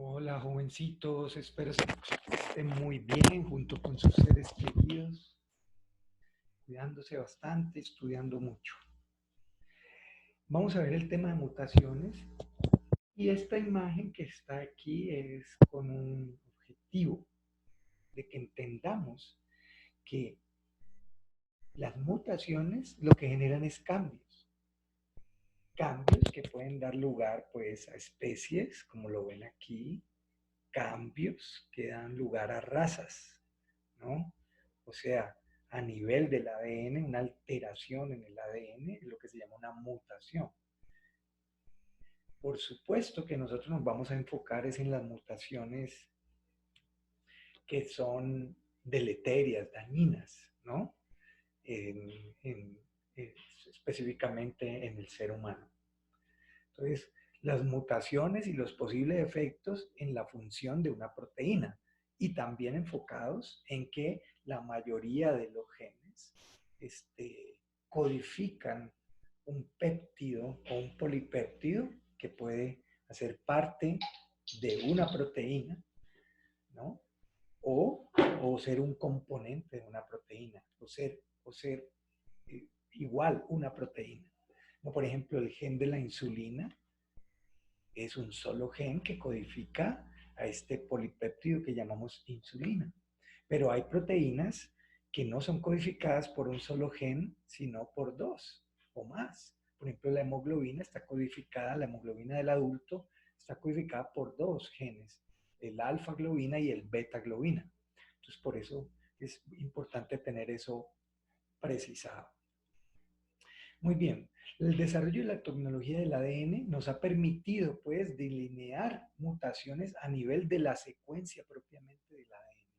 Hola, jovencitos, espero que estén muy bien junto con sus seres queridos, cuidándose bastante, estudiando mucho. Vamos a ver el tema de mutaciones y esta imagen que está aquí es con un objetivo de que entendamos que las mutaciones lo que generan es cambios. Cambios que pueden dar lugar pues a especies, como lo ven aquí, cambios que dan lugar a razas, ¿no? O sea, a nivel del ADN, una alteración en el ADN, lo que se llama una mutación. Por supuesto que nosotros nos vamos a enfocar es en las mutaciones que son deleterias, dañinas, ¿no? En, en, específicamente en el ser humano. Entonces, las mutaciones y los posibles efectos en la función de una proteína y también enfocados en que la mayoría de los genes codifican un péptido o un polipéptido que puede hacer parte de una proteína, ¿no? O ser un componente de una proteína, o ser igual una proteína. Como por ejemplo, el gen de la insulina es un solo gen que codifica a este polipéptido que llamamos insulina. Pero hay proteínas que no son codificadas por un solo gen, sino por dos o más. Por ejemplo, la hemoglobina está codificada, la hemoglobina del adulto está codificada por dos genes, el alfa globina y el beta globina. Entonces, por eso es importante tener eso precisado. Muy bien, el desarrollo de la tecnología del ADN nos ha permitido, pues, delinear mutaciones a nivel de la secuencia propiamente del ADN.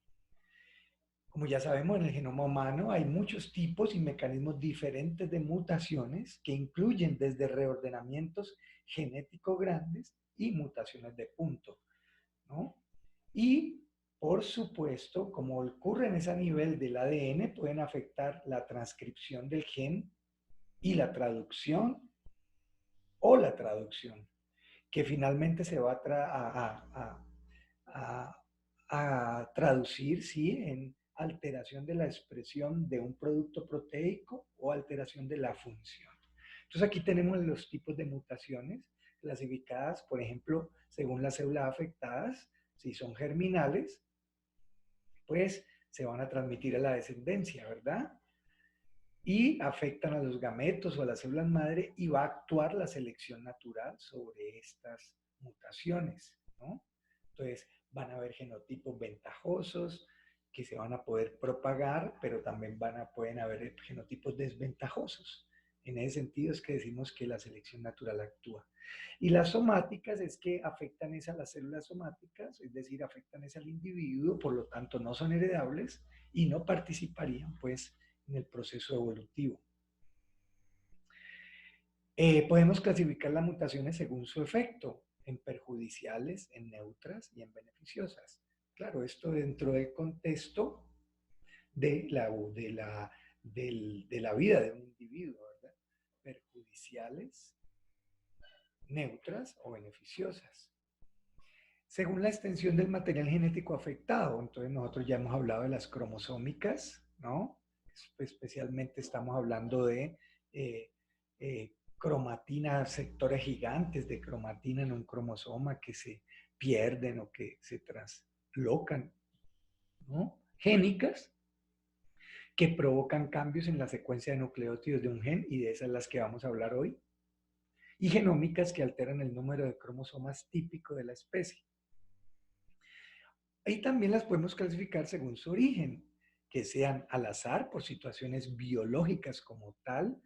Como ya sabemos, en el genoma humano hay muchos tipos y mecanismos diferentes de mutaciones que incluyen desde reordenamientos genéticos grandes y mutaciones de punto, ¿no? Y, por supuesto, como ocurre en ese nivel del ADN, pueden afectar la transcripción del gen y la traducción o la traducción, que finalmente se va a traducir, ¿sí?, en alteración de la expresión de un producto proteico o alteración de la función. Entonces aquí tenemos los tipos de mutaciones clasificadas, por ejemplo, según las células afectadas. Si son germinales, pues se van a transmitir a la descendencia, ¿verdad? Y afectan a los gametos o a las células madre y va a actuar la selección natural sobre estas mutaciones, ¿no? Entonces van a haber genotipos ventajosos que se van a poder propagar, pero también pueden haber genotipos desventajosos. En ese sentido es que decimos que la selección natural actúa. Y las somáticas es que afectan a las células somáticas, es decir, afectan al individuo, por lo tanto no son heredables y no participarían pues en el proceso evolutivo. Podemos clasificar las mutaciones según su efecto, en perjudiciales, en neutras y en beneficiosas. Claro, esto dentro del contexto de la vida de un individuo, ¿verdad? Perjudiciales, neutras o beneficiosas. Según la extensión del material genético afectado, entonces nosotros ya hemos hablado de las cromosómicas, ¿no? Especialmente estamos hablando de cromatina, sectores gigantes de cromatina en un cromosoma que se pierden o que se traslocan, ¿no? Génicas, que provocan cambios en la secuencia de nucleótidos de un gen, y de esas las que vamos a hablar hoy, y genómicas que alteran el número de cromosomas típico de la especie. Ahí también las podemos clasificar según su origen, que sean al azar por situaciones biológicas como tal,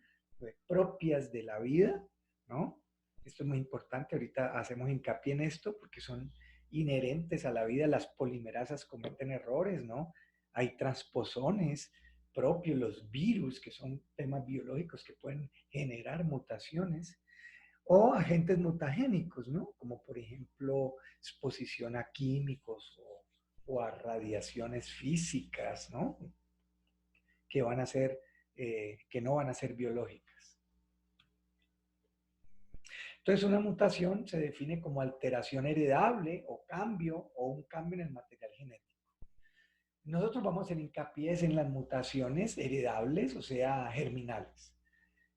propias de la vida, ¿no? Esto es muy importante, ahorita hacemos hincapié en esto porque son inherentes a la vida. Las polimerasas cometen errores, ¿no? Hay transposones propios, los virus, que son temas biológicos que pueden generar mutaciones, o agentes mutagénicos, ¿no? Como por ejemplo exposición a químicos o a radiaciones físicas, ¿no? Que van a ser, que no van a ser biológicas. Entonces, una mutación se define como alteración heredable o cambio o un cambio en el material genético. Nosotros vamos a hacer hincapié en las mutaciones heredables, o sea, germinales.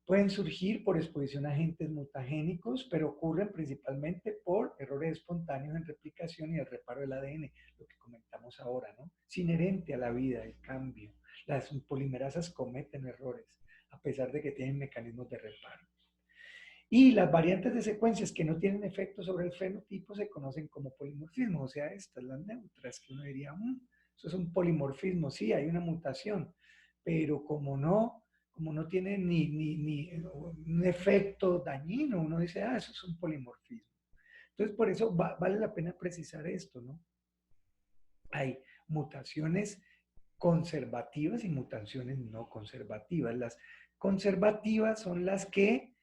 Pueden surgir por exposición a agentes mutagénicos, pero ocurren principalmente por errores espontáneos en replicación y el reparo del ADN, lo que comentamos ahora, ¿no? Es inherente a la vida el cambio. Las polimerasas cometen errores, a pesar de que tienen mecanismos de reparo. Y las variantes de secuencias que no tienen efecto sobre el fenotipo se conocen como polimorfismo, o sea, estas, las neutras, que uno diría, eso es un polimorfismo, sí, hay una mutación, pero como no tiene ni un efecto dañino, uno dice, eso es un polimorfismo. Entonces, por eso vale la pena precisar esto, ¿no? Hay mutaciones conservativas y mutaciones no conservativas. Las conservativas son las que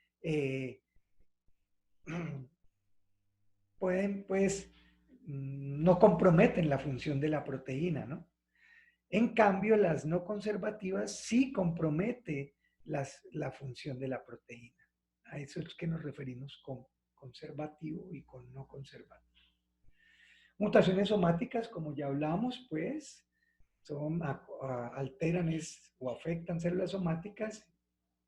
pueden, pues, no comprometen la función de la proteína, ¿no? En cambio, las no conservativas sí compromete la función de la proteína. A eso es que nos referimos con conservativo y con no conservativo. Mutaciones somáticas, como ya hablamos, pues, alteran o afectan células somáticas,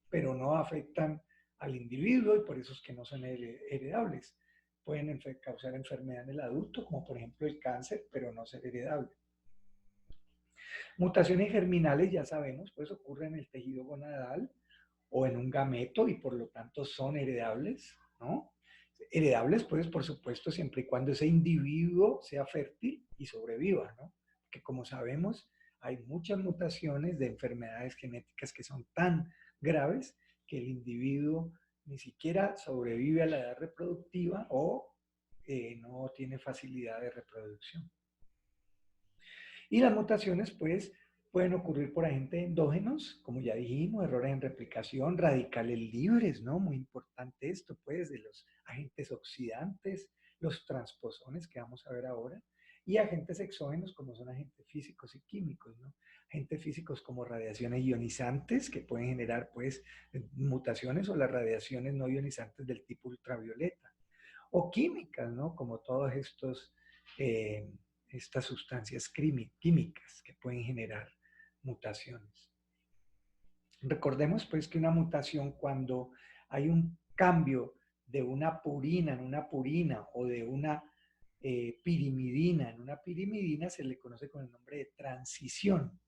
pero no afectan al individuo y por eso es que no son heredables. Pueden causar enfermedad en el adulto, como por ejemplo el cáncer, pero no ser heredable. Mutaciones germinales, ya sabemos, pues ocurren en el tejido gonadal o en un gameto y por lo tanto son heredables, ¿no? Heredables, pues, por supuesto, siempre y cuando ese individuo sea fértil y sobreviva, ¿no? Que como sabemos, hay muchas mutaciones de enfermedades genéticas que son tan graves que el individuo ni siquiera sobrevive a la edad reproductiva o no tiene facilidad de reproducción. Y las mutaciones, pues, pueden ocurrir por agentes endógenos, como ya dijimos, errores en replicación, radicales libres, ¿no? Muy importante esto, pues, de los agentes oxidantes, los transposones que vamos a ver ahora, y agentes exógenos como son agentes físicos y químicos, ¿no? Agentes físicos como radiaciones ionizantes que pueden generar, pues, mutaciones o las radiaciones no ionizantes del tipo ultravioleta, o químicas, ¿no? Como todos estas sustancias químicas que pueden generar mutaciones. Recordemos pues que una mutación cuando hay un cambio de una purina en una purina o de una pirimidina en una pirimidina se le conoce con el nombre de transición.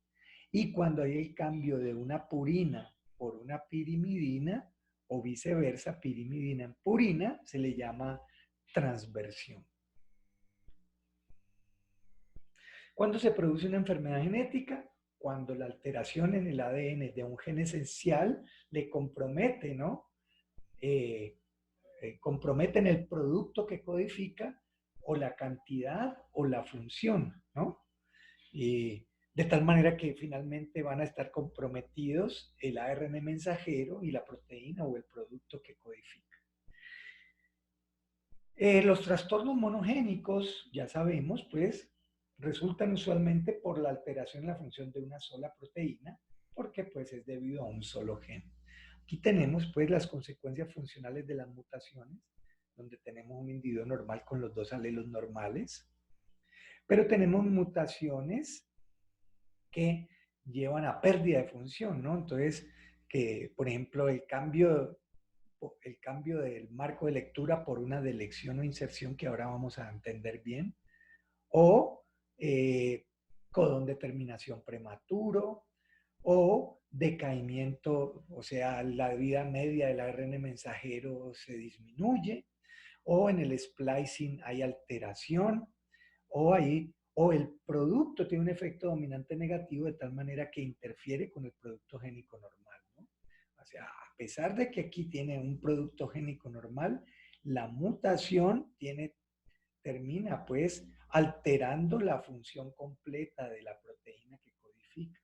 Y cuando hay el cambio de una purina por una pirimidina o viceversa, pirimidina en purina, se le llama transversión. ¿Cuándo se produce una enfermedad genética? Cuando la alteración en el ADN de un gen esencial le compromete, ¿no? Comprometen el producto que codifica o la cantidad o la función, ¿no? De tal manera que finalmente van a estar comprometidos el ARN mensajero y la proteína o el producto que codifica. Los trastornos monogénicos, ya sabemos, pues, resultan usualmente por la alteración en la función de una sola proteína, porque pues es debido a un solo gen. Aquí tenemos pues las consecuencias funcionales de las mutaciones, donde tenemos un individuo normal con los dos alelos normales, pero tenemos mutaciones que llevan a pérdida de función, ¿no? Entonces, que por ejemplo el cambio del marco de lectura por una delección o inserción que ahora vamos a entender bien, o codón de terminación prematuro, o decaimiento, o sea, la vida media del ARN mensajero se disminuye, o en el splicing hay alteración, o el producto tiene un efecto dominante negativo de tal manera que interfiere con el producto génico normal, ¿no? O sea, a pesar de que aquí tiene un producto génico normal, la mutación termina pues alterando la función completa de la proteína que codifica.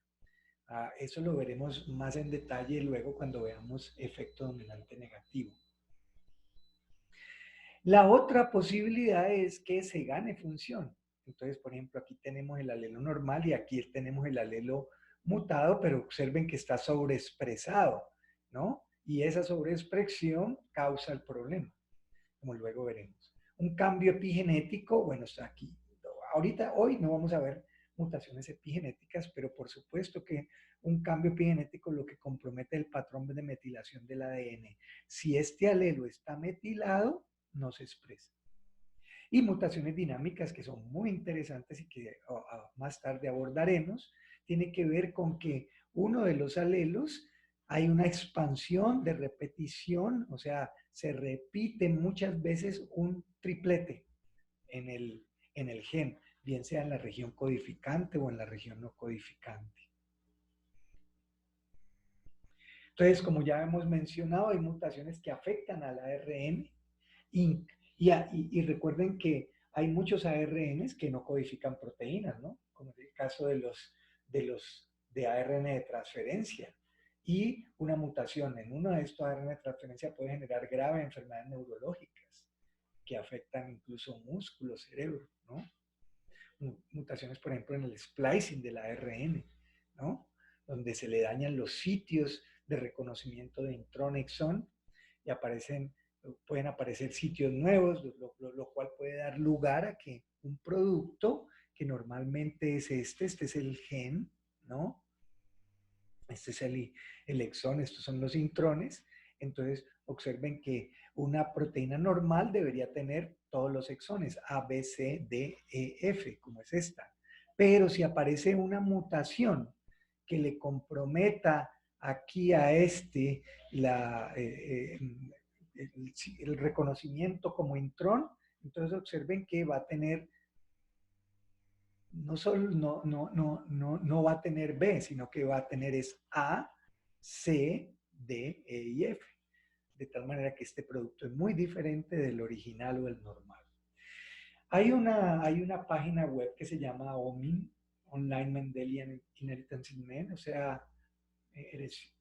Eso lo veremos más en detalle luego cuando veamos efecto dominante negativo. La otra posibilidad es que se gane función. Entonces, por ejemplo, aquí tenemos el alelo normal y aquí tenemos el alelo mutado, pero observen que está sobreexpresado, ¿no? Y esa sobreexpresión causa el problema. como luego veremos. Un cambio epigenético, bueno, está aquí. Ahorita, hoy no vamos a ver mutaciones epigenéticas, pero por supuesto que un cambio epigenético lo que compromete el patrón de metilación del ADN. Si este alelo está metilado, no se expresa. Y mutaciones dinámicas que son muy interesantes y que más tarde abordaremos, tiene que ver con que uno de los alelos hay una expansión de repetición, o sea, se repite muchas veces un triplete en el gen, bien sea en la región codificante o en la región no codificante. Entonces, como ya hemos mencionado, hay mutaciones que afectan al ARN y recuerden que hay muchos ARNs que no codifican proteínas, ¿no? Como es el caso de ARN de transferencia. Y una mutación en uno de estos ARN de transferencia puede generar graves enfermedades neurológicas que afectan incluso músculo, cerebro, ¿no? Mutaciones, por ejemplo, en el splicing del ARN, ¿no? Donde se le dañan los sitios de reconocimiento de intrón-exón y pueden aparecer sitios nuevos, lo cual puede dar lugar a que un producto que normalmente es este es el gen, ¿no? Este es el exón, estos son los intrones. Entonces, observen que una proteína normal debería tener todos los exones, A, B, C, D, E, F, como es esta. Pero si aparece una mutación que le comprometa aquí a el reconocimiento como intrón, entonces observen que va a tener no va a tener B, sino que va a tener es A, C, D, E y F. De tal manera que este producto es muy diferente del original o del normal. Hay una página web que se llama OMIN, Online Mendelian Inheritance in Men, o sea,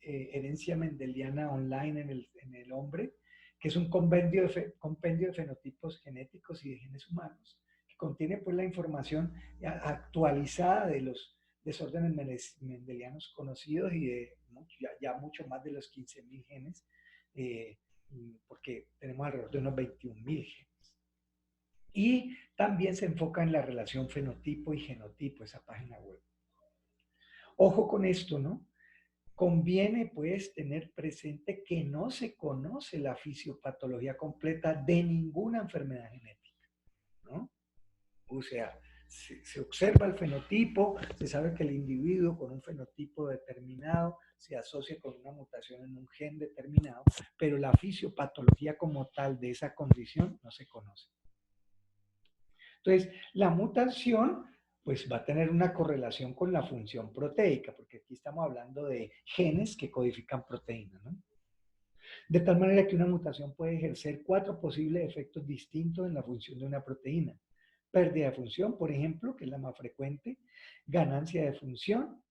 herencia mendeliana online en el hombre, que es un compendio de fenotipos genéticos y de genes humanos, que contiene pues la información actualizada de los desórdenes mendelianos conocidos y de ya mucho más de los 15.000 genes, porque tenemos alrededor de unos 21.000 genes. Y también se enfoca en la relación fenotipo y genotipo, esa página web. Ojo con esto, ¿no? Conviene pues tener presente que no se conoce la fisiopatología completa de ninguna enfermedad genética, ¿no? O sea, se observa el fenotipo, se sabe que el individuo con un fenotipo determinado se asocia con una mutación en un gen determinado, pero la fisiopatología como tal de esa condición no se conoce. Entonces, la mutación pues va a tener una correlación con la función proteica, porque aquí estamos hablando de genes que codifican proteínas, ¿no? De tal manera que una mutación puede ejercer 4 posibles efectos distintos en la función de una proteína. Pérdida de función, por ejemplo, que es la más frecuente, ganancia de función,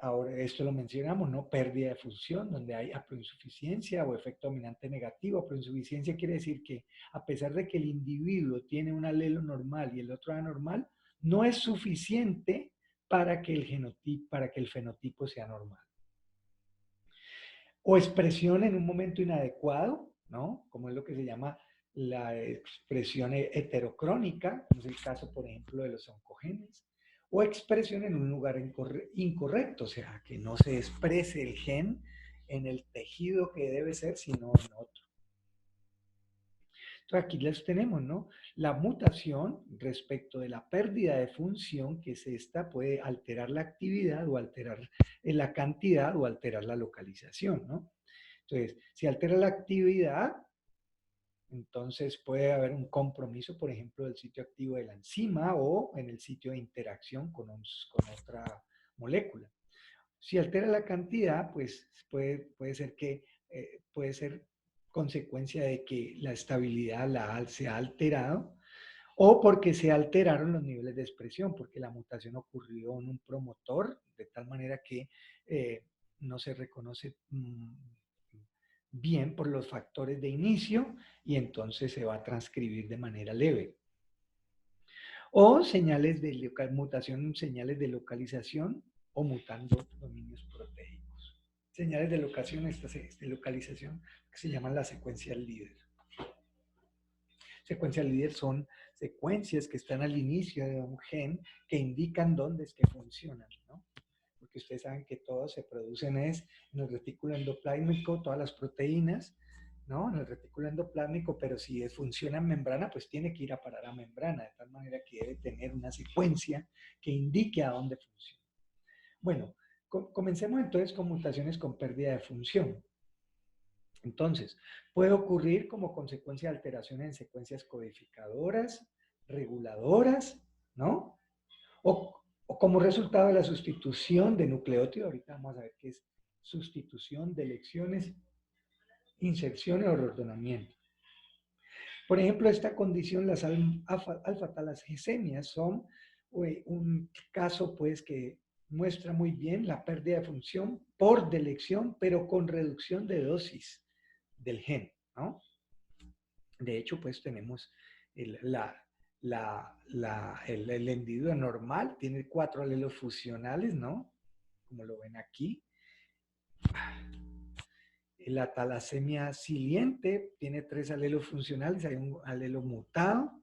ahora esto lo mencionamos, ¿no? Pérdida de función, donde hay haploinsuficiencia o efecto dominante negativo. Haploinsuficiencia quiere decir que a pesar de que el individuo tiene un alelo normal y el otro anormal, no es suficiente para que el fenotipo sea normal. O expresión en un momento inadecuado, ¿no? Como es lo que se llama la expresión heterocrónica, como es el caso, por ejemplo, de los oncogenes, o expresión en un lugar incorrecto, o sea, que no se exprese el gen en el tejido que debe ser, sino en otro. Entonces aquí las tenemos, ¿no? La mutación respecto de la pérdida de función, que es esta, puede alterar la actividad o alterar la cantidad o alterar la localización, ¿no? Entonces, si altera la actividad, entonces puede haber un compromiso, por ejemplo, del sitio activo de la enzima o en el sitio de interacción con otra molécula. Si altera la cantidad, pues puede ser que puede ser consecuencia de que la estabilidad se ha alterado o porque se alteraron los niveles de expresión, porque la mutación ocurrió en un promotor de tal manera que no se reconoce bien por los factores de inicio y entonces se va a transcribir de manera leve. O señales de mutación, señales de localización o mutando dominios proteicos. Señales de localización que se llaman las secuencias líder. Secuencia líder son secuencias que están al inicio de un gen que indican dónde es que funcionan, ¿no? Porque ustedes saben que todos se producen es en el retículo endoplásmico, todas las proteínas, ¿no? En el retículo endoplásmico, pero si funciona en membrana, pues tiene que ir a parar a membrana, de tal manera que debe tener una secuencia que indique a dónde funciona. Bueno, comencemos entonces con mutaciones con pérdida de función. Entonces, puede ocurrir como consecuencia de alteraciones en secuencias codificadoras, reguladoras, ¿no? O como resultado de la sustitución de nucleótidos. Ahorita vamos a ver qué es sustitución, delecciones, inserciones o reordenamiento. Por ejemplo, esta condición, las alfa-talasemias son un caso pues que muestra muy bien la pérdida de función por delección, pero con reducción de dosis del gen, ¿no? De hecho, pues tenemos el individuo normal, tiene 4 alelos fusionales, ¿no? Como lo ven aquí. La talasemia siliente tiene 3 alelos funcionales, hay un alelo mutado.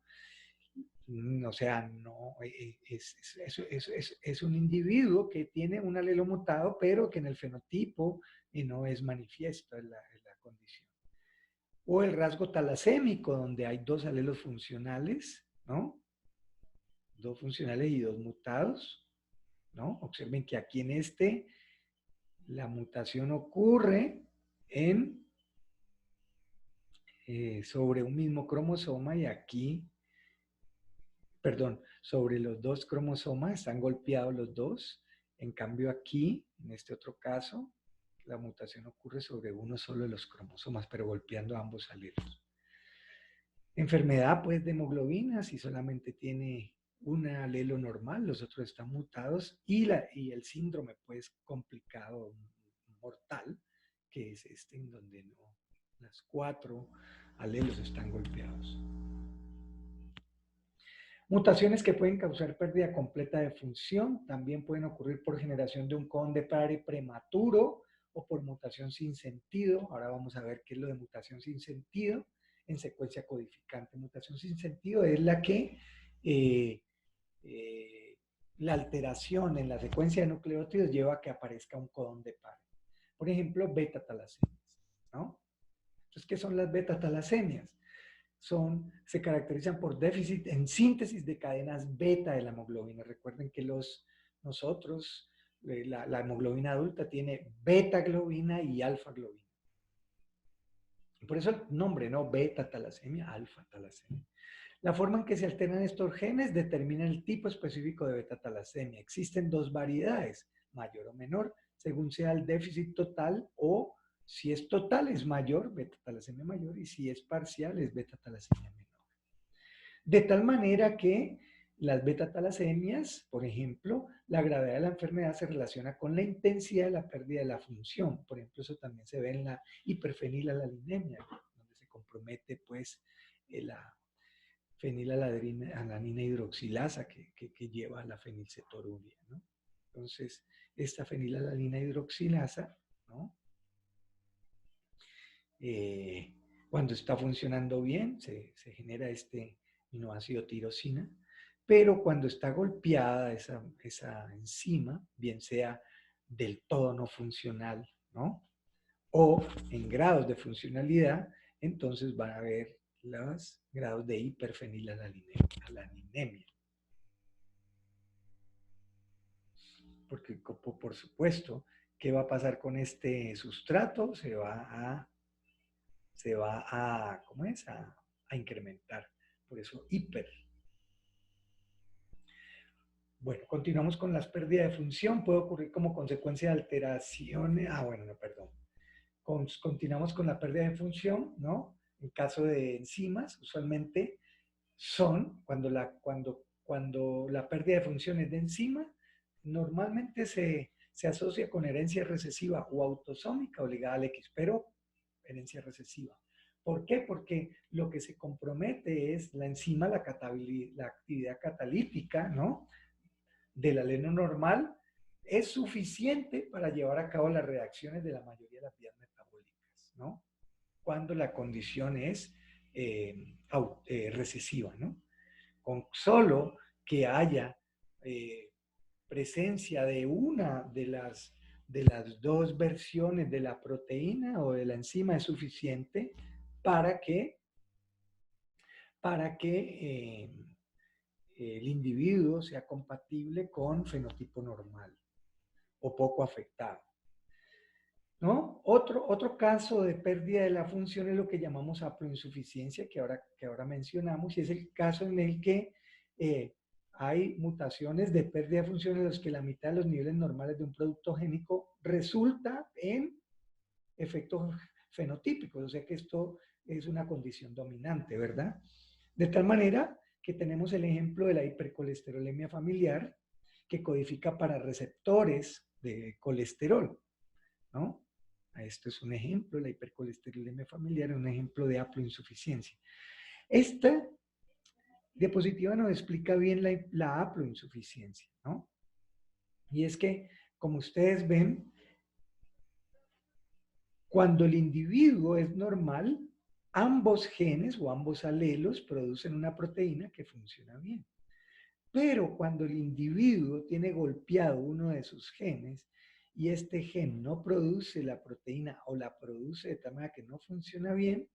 O sea, no, es un individuo que tiene un alelo mutado, pero que en el fenotipo no es manifiesto en la condición. O el rasgo talasémico, donde hay 2 alelos funcionales, ¿no? 2 funcionales y 2 mutados, ¿no? Observen que aquí en la mutación ocurre sobre un mismo cromosoma y aquí, perdón, sobre los 2 cromosomas, están golpeados los 2. En cambio aquí, en este otro caso, la mutación ocurre sobre uno solo de los cromosomas, pero golpeando ambos alelos. Enfermedad, pues, de hemoglobina, si solamente tiene un alelo normal, los otros están mutados, y el síndrome, pues, complicado, mortal, que es en donde las 4 alelos están golpeados. Mutaciones que pueden causar pérdida completa de función también pueden ocurrir por generación de un codón de Parry prematuro o por mutación sin sentido. Ahora vamos a ver qué es lo de mutación sin sentido en secuencia codificante. Mutación sin sentido es la que la alteración en la secuencia de nucleótidos lleva a que aparezca un codón de Parry. Por ejemplo, beta-talasemias, ¿no? Entonces, ¿qué son las beta-talasemias? Se caracterizan por déficit en síntesis de cadenas beta de la hemoglobina. Recuerden que nosotros, la hemoglobina adulta tiene beta-globina y alfa-globina. Por eso el nombre, ¿no? Beta-talasemia, alfa-talasemia. La forma en que se alternan estos genes determina el tipo específico de beta-talasemia. Existen 2 variedades, mayor o menor, según sea el déficit total o si es total es mayor, beta-talasemia mayor, y si es parcial es beta-talasemia menor. De tal manera que las beta-talasemias, por ejemplo, la gravedad de la enfermedad se relaciona con la intensidad de la pérdida de la función. Por ejemplo, eso también se ve en la hiperfenilalaninемia, donde se compromete pues la fenilalanina hidroxilasa que lleva a la fenilcetonuria, ¿no? Entonces, esta fenilalanina hidroxilasa, ¿no? Cuando está funcionando bien, se genera este aminoácido tirosina, pero cuando está golpeada esa enzima, bien sea del todo no funcional, ¿no? O en grados de funcionalidad, entonces van a haber los grados de hiperfenilalaninемia. Porque, por supuesto, ¿qué va a pasar con este sustrato? Se va a ¿cómo es? A incrementar. Por eso, hiper. Bueno, continuamos con las pérdidas de función. Puede ocurrir como consecuencia de alteraciones. Perdón. Continuamos con la pérdida de función, ¿no? En caso de enzimas, usualmente cuando la pérdida de función es de enzima, normalmente se asocia con herencia recesiva o autosómica o ligada al X, pero herencia recesiva. ¿Por qué? Porque lo que se compromete es la enzima, la actividad catalítica, ¿no? Del alelo normal es suficiente para llevar a cabo las reacciones de la mayoría de las vías metabólicas, ¿no? Cuando la condición es recesiva, ¿no? Con solo que haya presencia de una de las dos versiones de la proteína o de la enzima es suficiente para que, para que el individuo sea compatible con fenotipo normal o poco afectado, ¿no? Otro caso de pérdida de la función es lo que llamamos haploinsuficiencia, que ahora mencionamos, y es el caso en el que hay mutaciones de pérdida de función en los que la mitad de los niveles normales de un producto génico resulta en efectos fenotípicos, o sea que esto es una condición dominante, ¿verdad? De tal manera que tenemos el ejemplo de la hipercolesterolemia familiar, que codifica para receptores de colesterol, ¿no? Esto es un ejemplo, la hipercolesterolemia familiar es un ejemplo de haploinsuficiencia. Esta diapositiva nos explica bien la haploinsuficiencia, ¿no? Y es que, como ustedes ven, cuando el individuo es normal, ambos genes o ambos alelos producen una proteína que funciona bien. Pero cuando el individuo tiene golpeado uno de sus genes y este gen no produce la proteína o la produce de tal manera que no funciona bien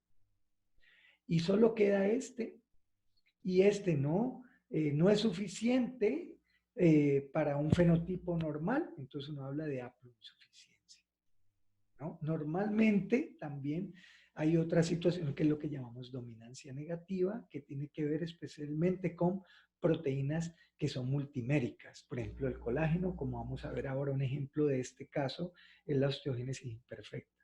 y solo queda este y este no es suficiente para un fenotipo normal, entonces uno habla de haploinsuficiencia, ¿no? Normalmente también hay otra situación que es lo que llamamos dominancia negativa, que tiene que ver especialmente con proteínas que son multiméricas. Por ejemplo, el colágeno, como vamos a ver ahora un ejemplo de este caso, es la osteogénesis imperfecta.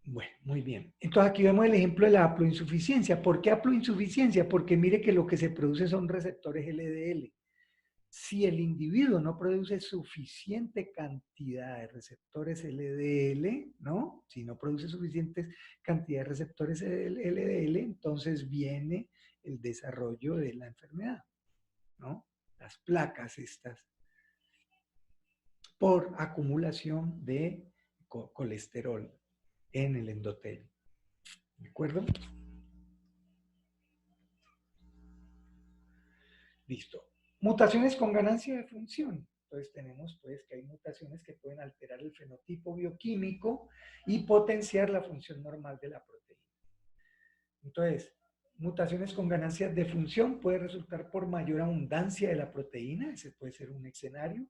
Bueno, muy bien. Entonces aquí vemos el ejemplo de la haploinsuficiencia. ¿Por qué haploinsuficiencia? Porque mire que lo que se produce son receptores LDL. Si el individuo no produce suficiente cantidad de receptores LDL, ¿no? Si no produce suficiente cantidad de receptores LDL, entonces viene el desarrollo de la enfermedad, ¿no? Las placas estas, por acumulación de colesterol en el endotelio. ¿De acuerdo? Listo. Mutaciones con ganancia de función. Entonces tenemos pues que hay mutaciones que pueden alterar el fenotipo bioquímico y potenciar la función normal de la proteína. Entonces, mutaciones con ganancias de función puede resultar por mayor abundancia de la proteína, ese puede ser un escenario,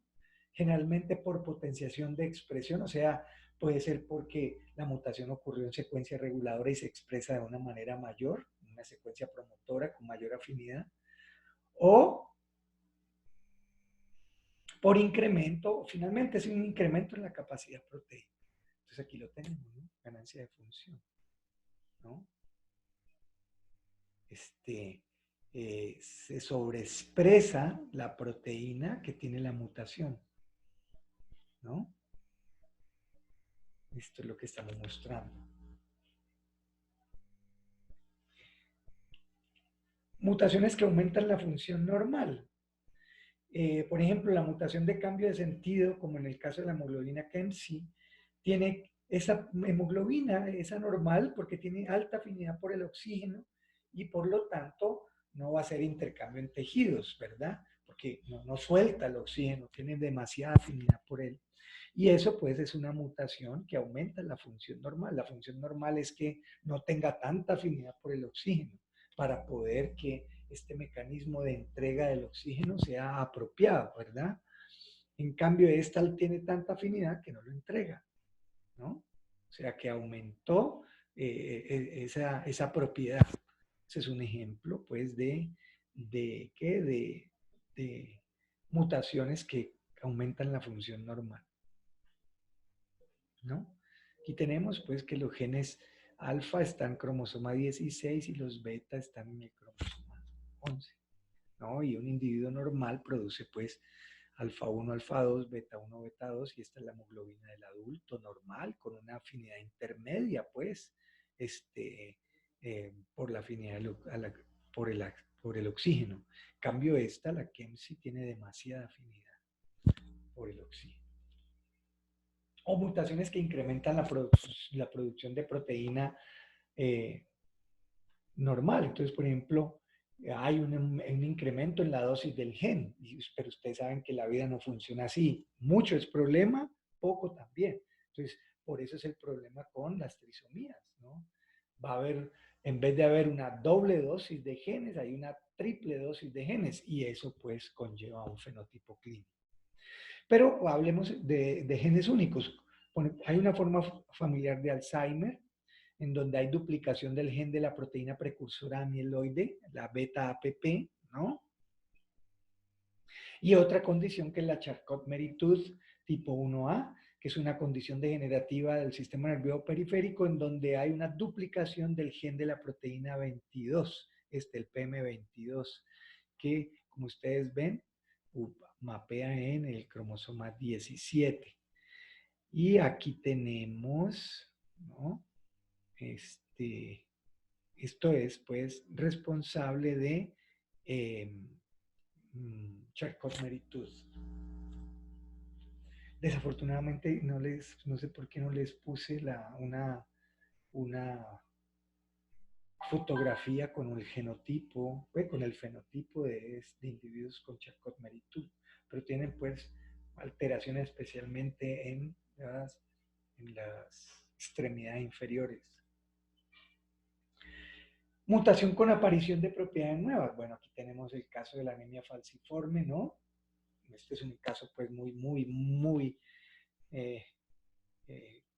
generalmente por potenciación de expresión, o sea, puede ser porque la mutación ocurrió en secuencia reguladora y se expresa de una manera mayor, una secuencia promotora con mayor afinidad, o por incremento, o finalmente es un incremento en la capacidad proteína. Entonces aquí lo tenemos, ¿no? Ganancia de función, ¿no? Se sobreexpresa la proteína que tiene la mutación, ¿no? Esto es lo que estamos mostrando. Mutaciones que aumentan la función normal. Por ejemplo, la mutación de cambio de sentido, como en el caso de la hemoglobina KEMSI, tiene esa hemoglobina, esa normal, porque tiene alta afinidad por el oxígeno y por lo tanto no va a hacer intercambio en tejidos, ¿verdad? Porque no suelta el oxígeno, tiene demasiada afinidad por él. Y eso pues es una mutación que aumenta la función normal. La función normal es que no tenga tanta afinidad por el oxígeno para poder que este mecanismo de entrega del oxígeno sea apropiado, ¿verdad? En cambio, esta tiene tanta afinidad que no lo entrega, ¿no? O sea, que aumentó esa propiedad. Ese es un ejemplo, pues, de mutaciones que aumentan la función normal, ¿no? Aquí tenemos, pues, que los genes alfa están en cromosoma 16 y los beta están en el cromosoma 11, ¿no? Y un individuo normal produce, pues, alfa 1, alfa 2, beta 1, beta 2, y esta es la hemoglobina del adulto normal, con una afinidad intermedia, pues, por la afinidad por, por el oxígeno. En cambio, esta, la KEMSI, tiene demasiada afinidad por el oxígeno. O mutaciones que incrementan la producción de proteína eh, normal. Entonces, por ejemplo, hay un incremento en la dosis del gen, pero ustedes saben que la vida no funciona así. Mucho es problema, poco también. Entonces, por eso es el problema con las trisomías, ¿no? Va a haber, en vez de haber una doble dosis de genes, hay una triple dosis de genes y eso pues conlleva un fenotipo clínico. Pero hablemos de genes únicos. Hay una forma familiar de Alzheimer en donde hay duplicación del gen de la proteína precursora amiloide, la beta-APP, ¿no? Y otra condición que es la Charcot-Marie-Tooth tipo 1A, que es una condición degenerativa del sistema nervioso periférico en donde hay una duplicación del gen de la proteína 22, el PM22, que como ustedes ven, mapea en el cromosoma 17. Y aquí tenemos, ¿no? Esto es, pues, responsable de Charcot-Marie-Tooth. Desafortunadamente, no sé por qué no les puse una fotografía con el genotipo, con el fenotipo de individuos con Charcot-Marie-Tooth, pero tienen, pues, alteraciones especialmente en las extremidades inferiores. Mutación con aparición de propiedades nuevas. Bueno, aquí tenemos el caso de la anemia falciforme, ¿no? Este es un caso pues muy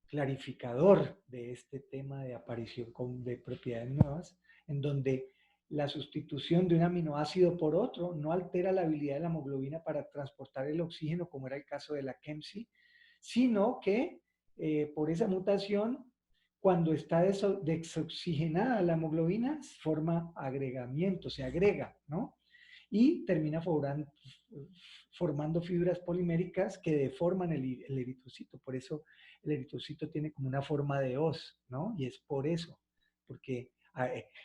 clarificador de este tema de aparición de propiedades nuevas, en donde la sustitución de un aminoácido por otro no altera la habilidad de la hemoglobina para transportar el oxígeno, como era el caso de la KEMSI, sino que por esa mutación, cuando está desoxigenada la hemoglobina, forma agregamiento, se agrega, ¿no? Y termina formando fibras poliméricas que deforman el eritrocito. Por eso el eritrocito tiene como una forma de hoz, ¿no? Y es por eso, porque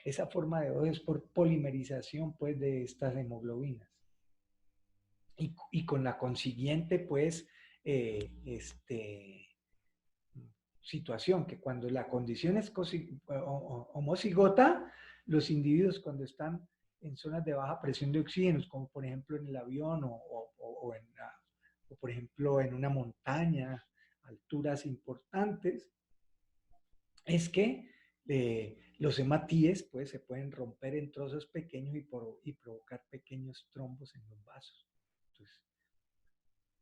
esa forma de hoz es por polimerización, pues, de estas hemoglobinas. Y con la consiguiente, pues, situación, que cuando la condición es homocigota, los individuos cuando están en zonas de baja presión de oxígeno, como por ejemplo en el avión o por ejemplo en una montaña, alturas importantes, es que los hematíes pues, se pueden romper en trozos pequeños y provocar pequeños trombos en los vasos. Entonces,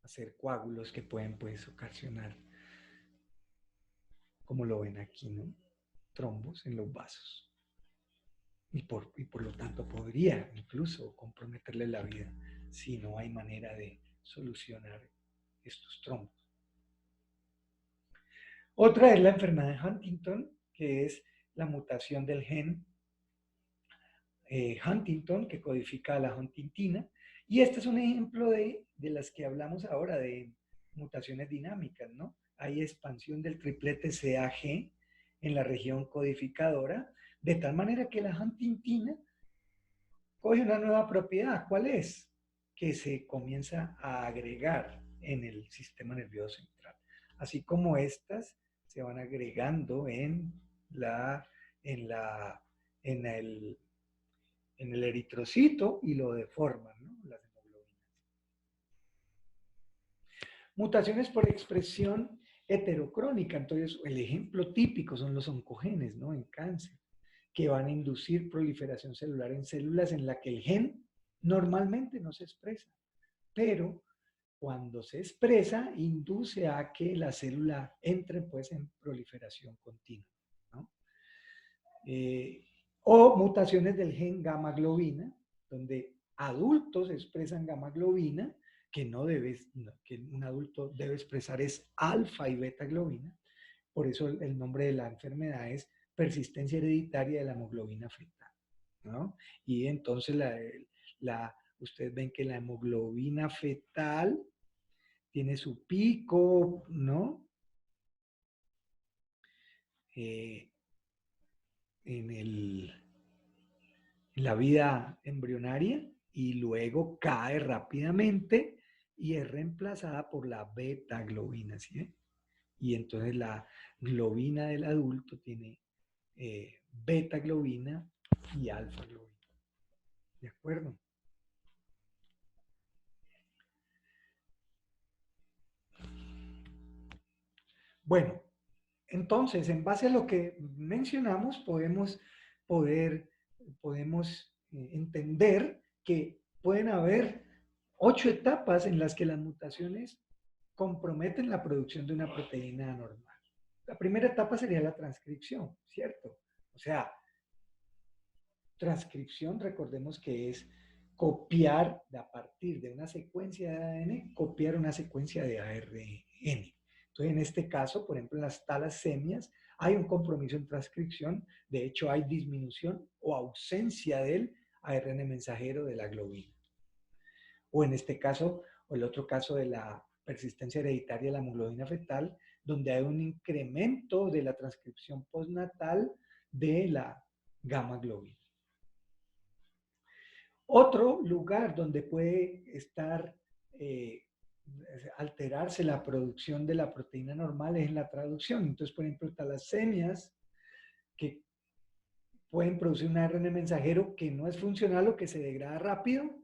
hacer coágulos que pueden pues, ocasionar, como lo ven aquí, ¿no? Trombos en los vasos. Y por lo tanto podría incluso comprometerle la vida si no hay manera de solucionar estos trombos. Otra es la enfermedad de Huntington, que es la mutación del gen Huntington, que codifica la huntingtina. Y este es un ejemplo de las que hablamos ahora, de mutaciones dinámicas, ¿no? Hay expansión del triplete CAG en la región codificadora, de tal manera que la huntingtina coge una nueva propiedad. ¿Cuál es? Que se comienza a agregar en el sistema nervioso central. Así como estas se van agregando en el eritrocito y lo deforman, ¿no? Las hemoglobinas. Mutaciones por expresión heterocrónica. Entonces, el ejemplo típico son los oncogenes, ¿no? En cáncer, que van a inducir proliferación celular en células en la que el gen normalmente no se expresa, pero cuando se expresa, induce a que la célula entre pues en proliferación continua, ¿no? O mutaciones del gen gamma globina, donde adultos expresan gamma globina, que un adulto debe expresar es alfa y beta globina. Por eso el nombre de la enfermedad es persistencia hereditaria de la hemoglobina fetal, ¿no? Y entonces ustedes ven que la hemoglobina fetal tiene su pico, ¿no? En la vida embrionaria y luego cae rápidamente y es reemplazada por la beta globina, ¿sí? Y entonces la globina del adulto tiene beta globina y alfa globina. ¿De acuerdo? Bueno, entonces, en base a lo que mencionamos, podemos entender que pueden haber 8 etapas en las que las mutaciones comprometen la producción de una proteína anormal. La primera etapa sería la transcripción, ¿cierto? O sea, transcripción, recordemos que es copiar a partir de una secuencia de ADN, copiar una secuencia de ARN. Entonces, en este caso, por ejemplo, en las talasemias, hay un compromiso en transcripción, de hecho hay disminución o ausencia del ARN mensajero de la globina. O en este caso, o el otro caso de la persistencia hereditaria de la hemoglobina fetal, donde hay un incremento de la transcripción postnatal de la gamma globina. Otro lugar donde puede estar, alterarse la producción de la proteína normal es en la traducción. Entonces, por ejemplo, talasemias que pueden producir un ARN mensajero que no es funcional o que se degrada rápido,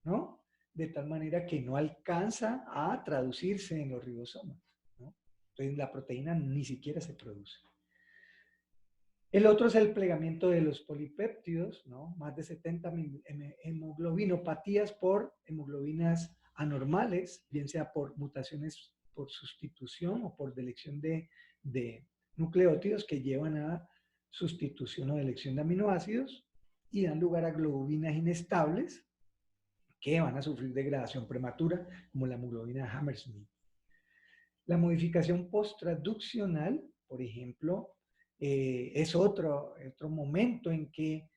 ¿no? De tal manera que no alcanza a traducirse en los ribosomas, ¿no? Entonces, la proteína ni siquiera se produce. El otro es el plegamiento de los polipéptidos, ¿no? Más de 70 hemoglobinopatías por hemoglobinas anormales, bien sea por mutaciones por sustitución o por delección de nucleótidos que llevan a sustitución o delección de aminoácidos y dan lugar a globulinas inestables que van a sufrir degradación prematura, como la hemoglobina Hammersmith. La modificación posttraduccional, por ejemplo, es otro momento en que,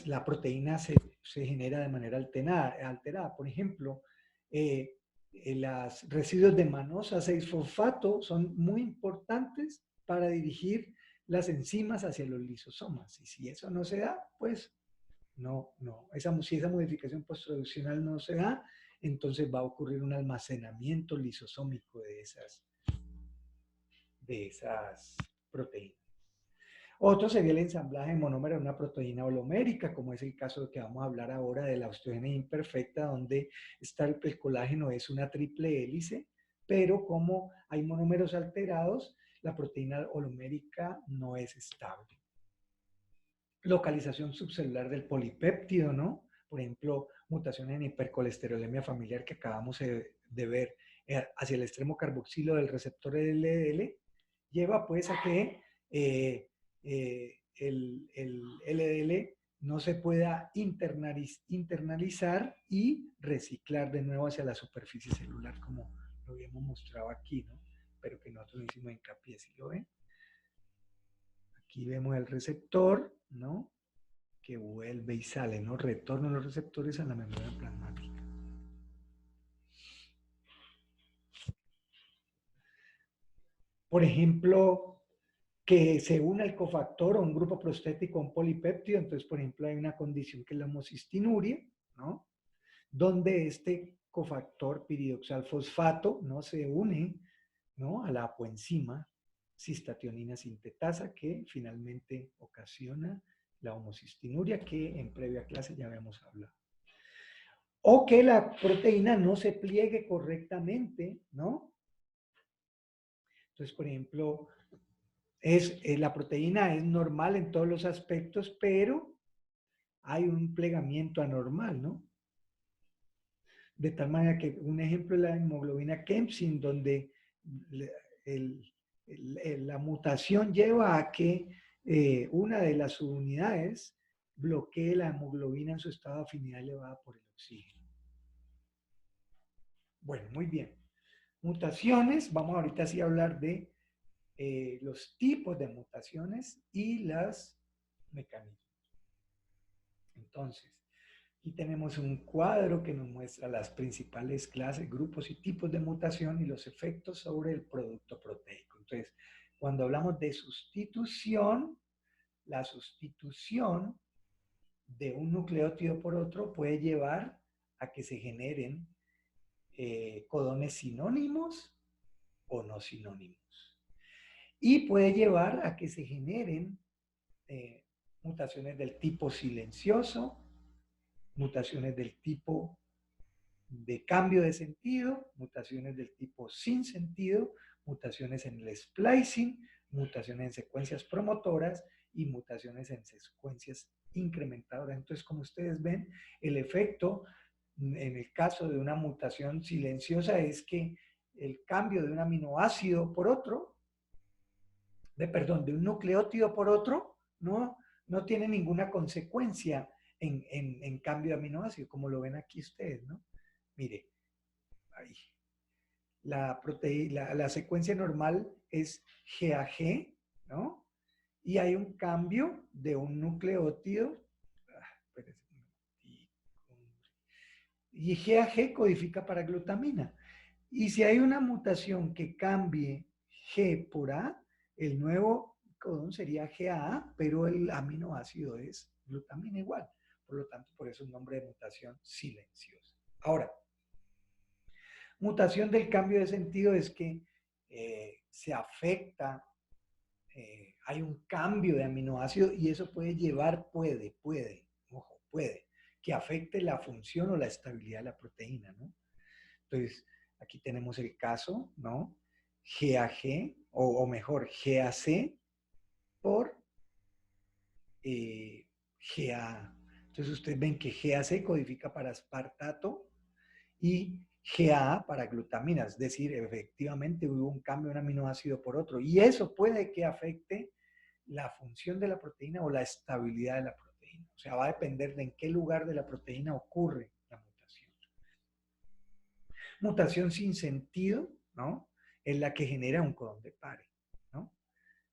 la proteína se genera de manera alterada. Por ejemplo, los residuos de manosa 6-fosfato son muy importantes para dirigir las enzimas hacia los lisosomas. Y si eso no se da, pues si esa modificación posttraduccional no se da, entonces va a ocurrir un almacenamiento lisosómico de esas proteínas. Otro sería el ensamblaje de monómero de una proteína holomérica, como es el caso que vamos a hablar ahora de la osteogénesis imperfecta, donde el colágeno es una triple hélice, pero como hay monómeros alterados, la proteína holomérica no es estable. Localización subcelular del polipéptido, ¿no? Por ejemplo, mutaciones en hipercolesterolemia familiar que acabamos de ver hacia el extremo carboxilo del receptor LDL, lleva pues a que el LDL no se pueda internalizar y reciclar de nuevo hacia la superficie celular, como lo habíamos mostrado aquí, ¿no? Pero que nosotros hicimos hincapié, ¿sí lo ven? Aquí vemos el receptor, ¿no? Que vuelve y sale, ¿no? Retorna los receptores a la membrana plasmática. Por ejemplo, que se una el cofactor o un grupo prostético a un polipéptido. Entonces, por ejemplo, hay una condición que es la homocistinuria, ¿no? Donde este cofactor piridoxal-fosfato, ¿no? Se une, ¿no? A la apoenzima cistationina sintetasa que finalmente ocasiona la homocistinuria que en previa clase ya habíamos hablado. O que la proteína no se pliegue correctamente, ¿no? Entonces, por ejemplo, la proteína es normal en todos los aspectos, pero hay un plegamiento anormal, ¿no? De tal manera que un ejemplo es la hemoglobina Kempsin, donde la mutación lleva a que una de las subunidades bloquee la hemoglobina en su estado de afinidad elevada por el oxígeno. Bueno, muy bien. Mutaciones, vamos ahorita sí a hablar de los tipos de mutaciones y los mecanismos. Entonces, aquí tenemos un cuadro que nos muestra las principales clases, grupos y tipos de mutación y los efectos sobre el producto proteico. Entonces, cuando hablamos de sustitución, la sustitución de un nucleótido por otro puede llevar a que se generen codones sinónimos o no sinónimos. y puede llevar a que se generen mutaciones del tipo silencioso, mutaciones del tipo de cambio de sentido, mutaciones del tipo sin sentido, mutaciones en el splicing, mutaciones en secuencias promotoras y mutaciones en secuencias incrementadoras. Entonces, como ustedes ven, el efecto en el caso de una mutación silenciosa es que el cambio de un aminoácido por otro, de un nucleótido por otro, no tiene ninguna consecuencia en cambio de aminoácido, como lo ven aquí ustedes, ¿no? Mire, ahí. La secuencia normal es GAG, ¿no? Y hay un cambio de un nucleótido. Y GAG codifica para glutamina. Y si hay una mutación que cambie G por A, el nuevo codón sería GAA, pero el aminoácido es glutamina igual. Por lo tanto, por eso el nombre de mutación silenciosa. Ahora, mutación del cambio de sentido es que se afecta, hay un cambio de aminoácido y eso puede llevar, puede, que afecte la función o la estabilidad de la proteína, ¿no? Entonces, aquí tenemos el caso, ¿no? GAG, o mejor, GAC por GA. Entonces, ustedes ven que GAC codifica para aspartato y GAA para glutamina, es decir, efectivamente hubo un cambio de un aminoácido por otro y eso puede que afecte la función de la proteína o la estabilidad de la proteína. O sea, va a depender de en qué lugar de la proteína ocurre la mutación. Mutación sin sentido, ¿no? Es la que genera un codón de pare, ¿no?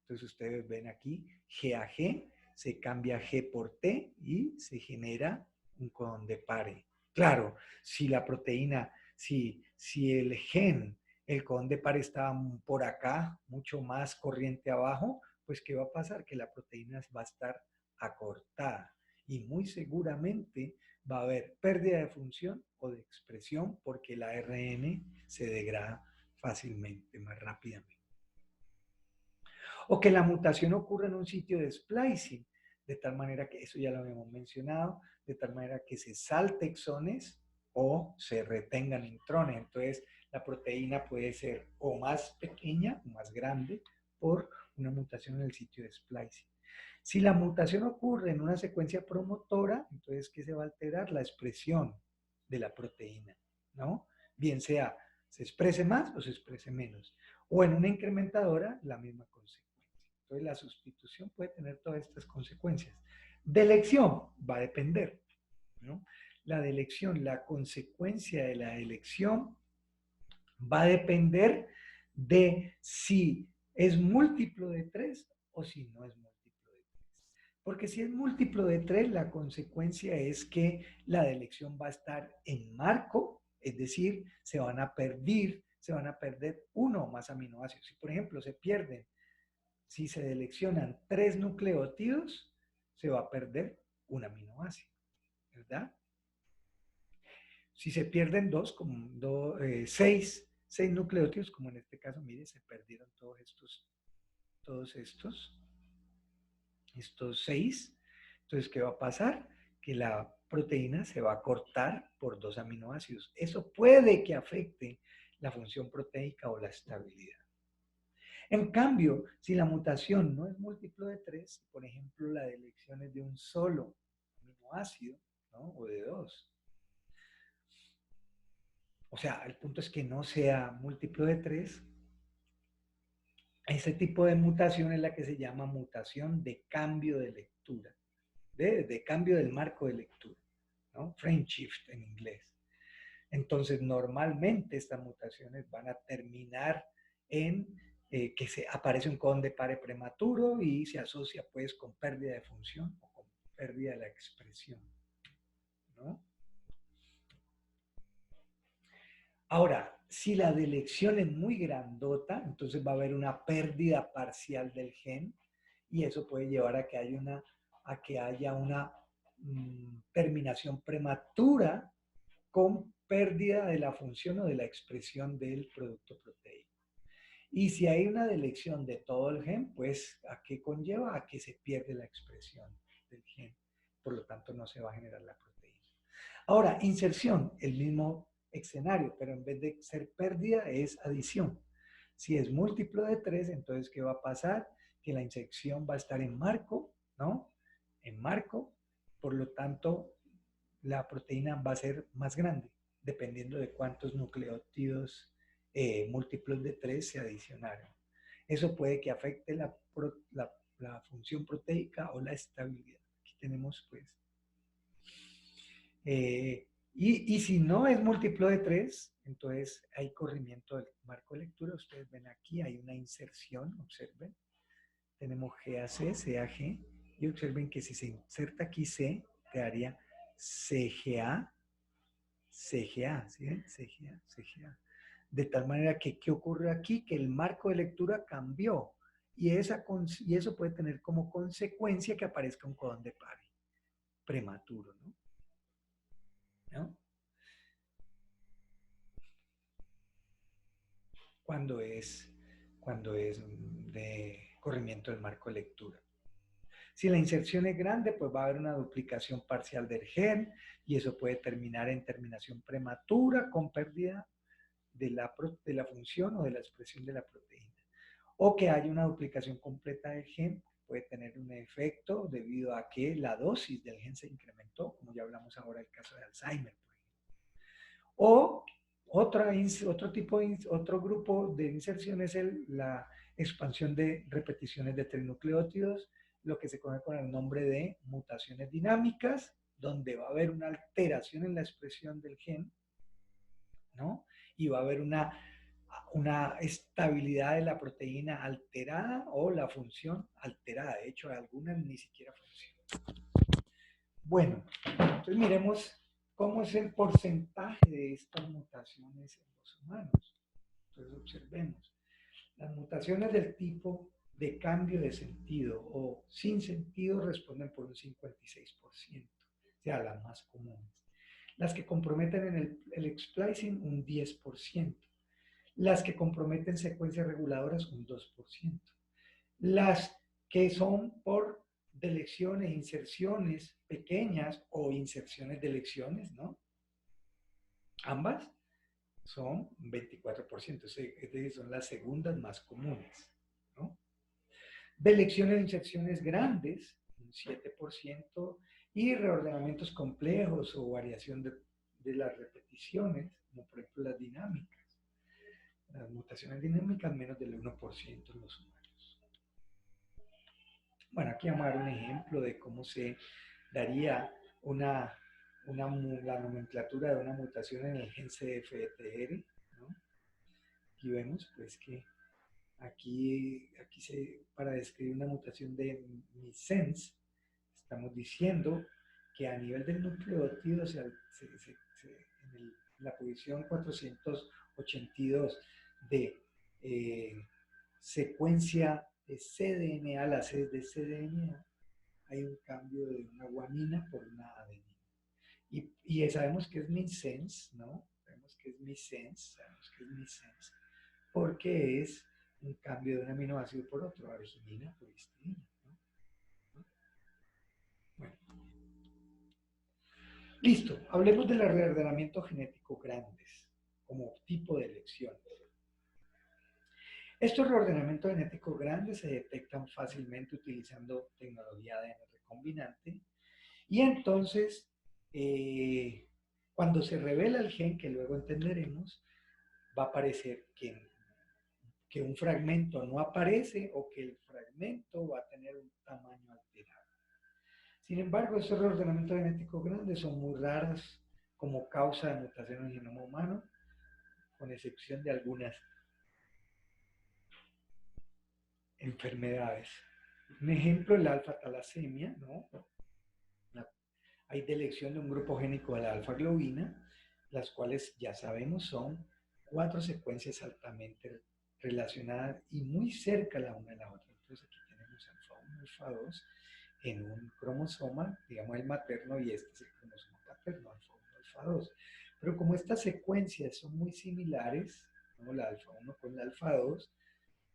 Entonces ustedes ven aquí GAG, se cambia G por T y se genera un codón de pare. Claro, si la proteína, si el gen, el codón de pare está por acá, mucho más corriente abajo, pues ¿qué va a pasar? Que la proteína va a estar acortada y muy seguramente va a haber pérdida de función o de expresión porque el ARN se degrada fácilmente, más rápidamente. O que la mutación ocurra en un sitio de splicing, de tal manera que, eso ya lo habíamos mencionado, de tal manera que se salte exones o se retengan intrones. Entonces, la proteína puede ser o más pequeña o más grande por una mutación en el sitio de splicing. Si la mutación ocurre en una secuencia promotora, entonces, ¿qué se va a alterar? La expresión de la proteína, ¿no? Bien sea se exprese más o se exprese menos. O en una incrementadora, la misma consecuencia. Entonces, la sustitución puede tener todas estas consecuencias. De elección va a depender, ¿no? La de elección, la consecuencia de la elección va a depender de si es múltiplo de 3 o si no es múltiplo de 3. Porque si es múltiplo de 3, la consecuencia es que la de elección va a estar en marco, es decir, se van a perder uno o más aminoácidos. Si, por ejemplo, se pierden, si se deleccionan 3 nucleótidos, se va a perder un aminoácido, ¿verdad? Si se pierden 2, como 6 nucleótidos, como en este caso, mire, se perdieron todos estos 6. Entonces, ¿qué va a pasar? Que la proteína se va a cortar por 2 aminoácidos. Eso puede que afecte la función proteica o la estabilidad. En cambio, si la mutación no es múltiplo de 3, por ejemplo, la delección es de un solo aminoácido, ¿no? O de 2. O sea, el punto es que no sea múltiplo de 3. Ese tipo de mutación es la que se llama mutación de cambio de lectura, de cambio del marco de lectura, ¿no? Frame shift en inglés. Entonces, normalmente estas mutaciones van a terminar en que se aparece un codón de pare prematuro y se asocia pues con pérdida de función o con pérdida de la expresión, ¿no? Ahora, si la delección es muy grandota, entonces va a haber una pérdida parcial del gen y eso puede llevar a que haya una terminación prematura con pérdida de la función o de la expresión del producto proteico. Y si hay una delección de todo el gen, pues ¿a qué conlleva? A que se pierde la expresión del gen. Por lo tanto, no se va a generar la proteína. Ahora, inserción, el mismo escenario, pero en vez de ser pérdida es adición. Si es múltiplo de 3, entonces ¿qué va a pasar? Que la inserción va a estar en marco, ¿no? En marco, por lo tanto, la proteína va a ser más grande, dependiendo de cuántos nucleótidos múltiplos de 3 se adicionaron. Eso puede que afecte la función proteica o la estabilidad. Aquí tenemos, pues, y si no es múltiplo de 3, entonces hay corrimiento del marco de lectura. Ustedes ven aquí, hay una inserción, observen. Tenemos GAC, CAG, y observen que si se inserta aquí C, quedaría CGA, CGA, ¿sí ven? CGA, CGA. De tal manera que, ¿qué ocurre aquí? Que el marco de lectura cambió. Y eso puede tener como consecuencia que aparezca un codón de Paris prematuro, ¿no? ¿No? Cuando es, cuando es de corrimiento del marco de lectura. Si la inserción es grande, pues va a haber una duplicación parcial del gen y eso puede terminar en terminación prematura con pérdida de la función o de la expresión de la proteína. O que haya una duplicación completa del gen, puede tener un efecto debido a que la dosis del gen se incrementó, como ya hablamos ahora del caso de Alzheimer, por ejemplo. O otro grupo de inserción es la expansión de repeticiones de trinucleótidos, lo que se conoce con el nombre de mutaciones dinámicas, donde va a haber una alteración en la expresión del gen, ¿no? Y va a haber una estabilidad de la proteína alterada o la función alterada. De hecho, algunas ni siquiera funcionan. Bueno, entonces miremos cómo es el porcentaje de estas mutaciones en los humanos. Entonces observemos. Las mutaciones del tipo de cambio de sentido o sin sentido responden por un 56%, o sea, las más comunes. Las que comprometen en el splicing, un 10%. Las que comprometen secuencias reguladoras, un 2%. Las que son por delecciones, inserciones pequeñas o inserciones de elecciones, ¿no? Ambas son 24%, es decir, son las segundas más comunes, ¿no? De elecciones de inserciones grandes, un 7%, y reordenamientos complejos o variación de las repeticiones, como por ejemplo las dinámicas. Las mutaciones dinámicas menos del 1% en los humanos. Bueno, aquí vamos a dar un ejemplo de cómo se daría la nomenclatura de una mutación en el gen CFTR, ¿no? Aquí vemos pues que para describir una mutación de missense, estamos diciendo que a nivel del nucleótido, en la posición 482 de secuencia de cDNA, la C de cDNA, hay un cambio de una guanina por una adenina. Y sabemos que es missense, ¿no? Sabemos que es missense, porque es un cambio de un aminoácido por otro, arginina por histidina, ¿no? Bueno, listo. Hablemos del reordenamiento genético grandes como tipo de elección. Estos reordenamientos genéticos grandes se detectan fácilmente utilizando tecnología de ADN recombinante y entonces cuando se revela el gen, que luego entenderemos, va a aparecer que un fragmento no aparece o que el fragmento va a tener un tamaño alterado. Sin embargo, estos reordenamientos genéticos grandes son muy raras como causa de mutación en el genoma humano, con excepción de algunas enfermedades. Un ejemplo es la alfa-talasemia, ¿no? Hay delección de un grupo génico de la alfa-globina, las cuales ya sabemos son 4 secuencias altamente relacionadas y muy cerca la una de la otra. Entonces aquí tenemos alfa-1 y alfa-2 en un cromosoma, digamos el materno, y este es el cromosoma paterno, alfa-1 y alfa-2. Pero como estas secuencias son muy similares, ¿no? La alfa-1 con la alfa-2,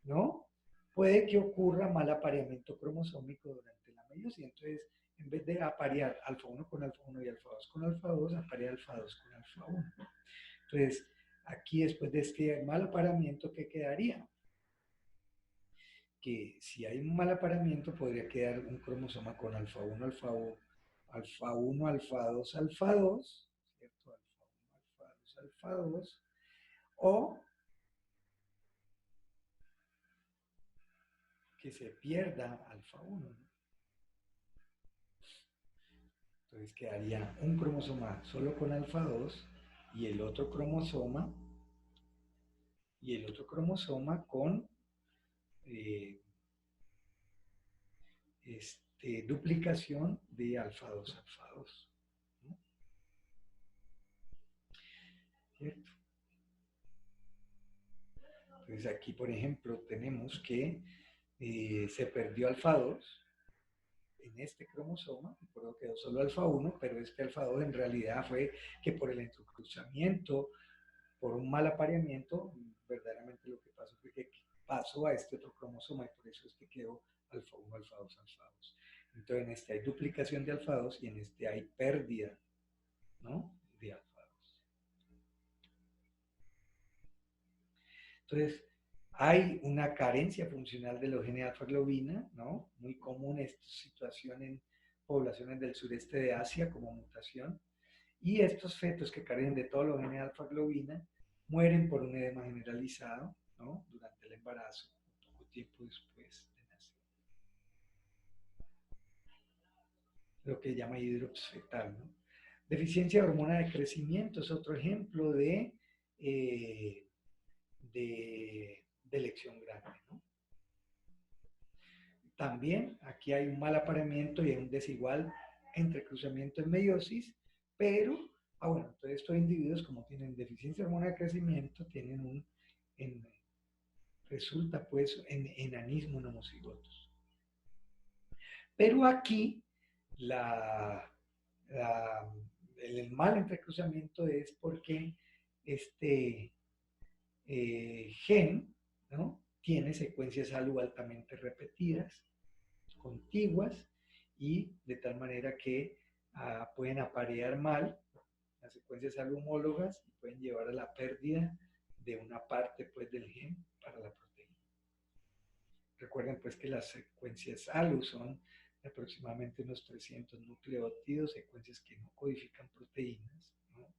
¿no? Puede que ocurra mal apareamiento cromosómico durante la meiosis. Entonces, en vez de aparear alfa 1 con alfa 1 y alfa 2 con alfa 2, aparea alfa 2 con alfa 1. Entonces, aquí después de este mal apareamiento, ¿qué quedaría? Que si hay un mal apareamiento podría quedar un cromosoma con alfa 1, alfa 1, alfa 1, alfa 2, alfa 2, ¿cierto? Alfa 1, alfa 2, alfa 2, o que se pierda alfa 1, ¿no? Entonces quedaría un cromosoma solo con alfa 2 y el otro cromosoma con eh, duplicación de alfa 2 alfa 2, ¿no? ¿Cierto? Entonces aquí, por ejemplo, tenemos que se perdió alfa 2 en este cromosoma, recuerdo quedó solo alfa 1, pero este alfa 2 en realidad fue que por el entrecruzamiento, por un mal apareamiento, verdaderamente lo que pasó fue que pasó a este otro cromosoma y por eso es que quedó alfa 1, alfa 2, alfa 2. Entonces en este hay duplicación de alfa 2 y en este hay pérdida, ¿no? De alfa 2. Entonces, hay una carencia funcional de los genes de alfa-globina, ¿no? Muy común esta situación en poblaciones del sureste de Asia como mutación. Y estos fetos que carecen de todos los genes de alfa-globina mueren por un edema generalizado, ¿no? Durante el embarazo, poco tiempo después de nacer. Lo que se llama hidrops fetal, ¿no? Deficiencia de hormona de crecimiento es otro ejemplo eh, de elección grande, ¿no? También aquí hay un mal apareamiento y un desigual entrecruzamiento en meiosis, pero, bueno, entonces estos individuos como tienen deficiencia de hormona de crecimiento, tienen en, resulta pues en enanismo en homocigotos. Pero aquí la, la, el mal entrecruzamiento es porque este gen, ¿no?, tiene secuencias ALU altamente repetidas, contiguas, y de tal manera que pueden aparear mal las secuencias ALU homólogas y pueden llevar a la pérdida de una parte pues, del gen para la proteína. Recuerden pues que las secuencias ALU son aproximadamente unos 300 nucleótidos, secuencias que no codifican proteínas, ¿no?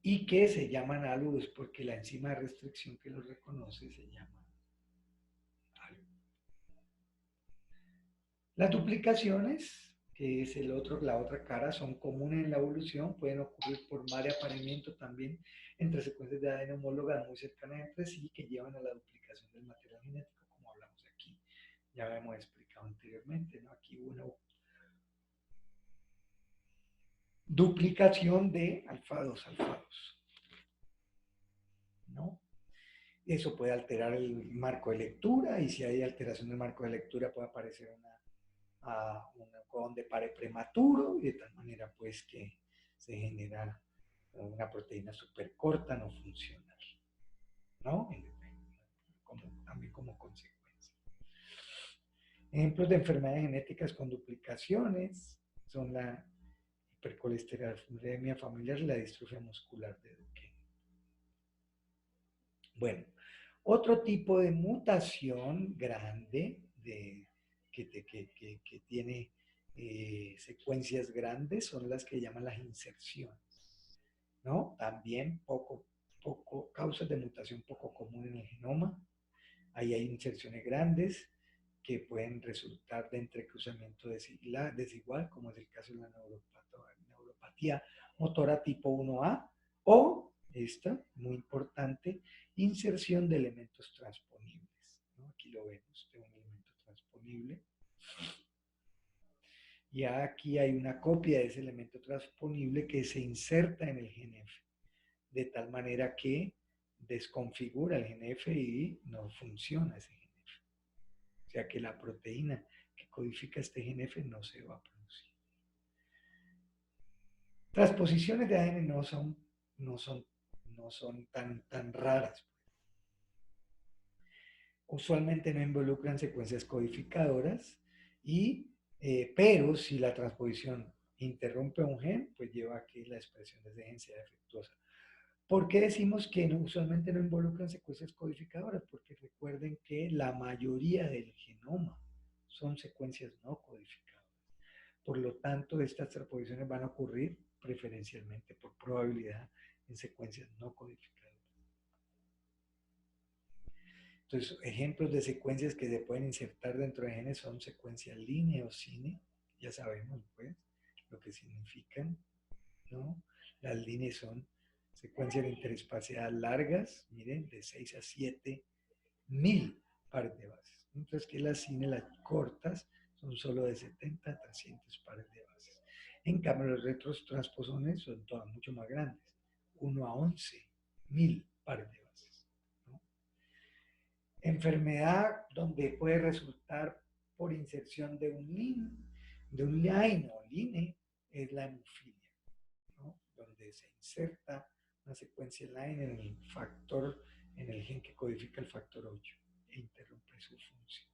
Y que se llaman ALU porque la enzima de restricción que los reconoce se llama ALU. Las duplicaciones, que es la otra cara, son comunes en la evolución, pueden ocurrir por mal apareamiento también entre secuencias de ADN homólogas muy cercanas entre sí que llevan a la duplicación del material genético, como hablamos aquí. Ya lo hemos explicado anteriormente, ¿no? Aquí hubo una duplicación de alfa 2 alfa 2, ¿no? Eso puede alterar el marco de lectura y si hay alteración del marco de lectura puede aparecer un codón de pare prematuro y de tal manera pues que se genera una proteína súper corta, no funcional, ¿no? También como consecuencia. Ejemplos de enfermedades genéticas con duplicaciones son la hipercolesterolemia familiar y la distrofia muscular de Duquesne. Bueno, otro tipo de mutación grande que tiene secuencias grandes son las que llaman las inserciones, ¿no? También causas de mutación poco común en el genoma. Ahí hay inserciones grandes que pueden resultar de entrecruzamiento desigual, como es el caso de la neuropatía motora tipo 1A, o esta, muy importante, inserción de elementos transponibles, ¿no? Aquí lo vemos, de un elemento transponible. Y aquí hay una copia de ese elemento transponible que se inserta en el GNF, de tal manera que desconfigura el GNF y no funciona ese GNF. O sea que la proteína que codifica este GNF no se va a producir. Transposiciones de ADN no son tan raras. usualmente no involucran secuencias codificadoras, pero si la transposición interrumpe un gen, pues lleva a que la expresión de ese gen sea defectuosa. ¿Por qué decimos que usualmente no involucran secuencias codificadoras? Porque recuerden que la mayoría del genoma son secuencias no codificadoras. Por lo tanto, estas transposiciones van a ocurrir preferencialmente por probabilidad en secuencias no codificadoras. Entonces, ejemplos de secuencias que se pueden insertar dentro de genes son secuencias line o cine, ya sabemos pues lo que significan, ¿no? Las líneas son secuencias interespaciadas largas, miren, de 6 a 7 mil pares de bases. Mientras que las cine, las cortas, son solo de 70 a 300 pares de bases. En cambio, los retrotransposones son todas mucho más grandes, 1 a 11 mil pares de bases. ¿No? Enfermedad donde puede resultar por inserción de un line o line, es la hemofilia, ¿no? Donde se inserta una secuencia line en el factor, en el gen que codifica el factor 8 e interrumpe su función.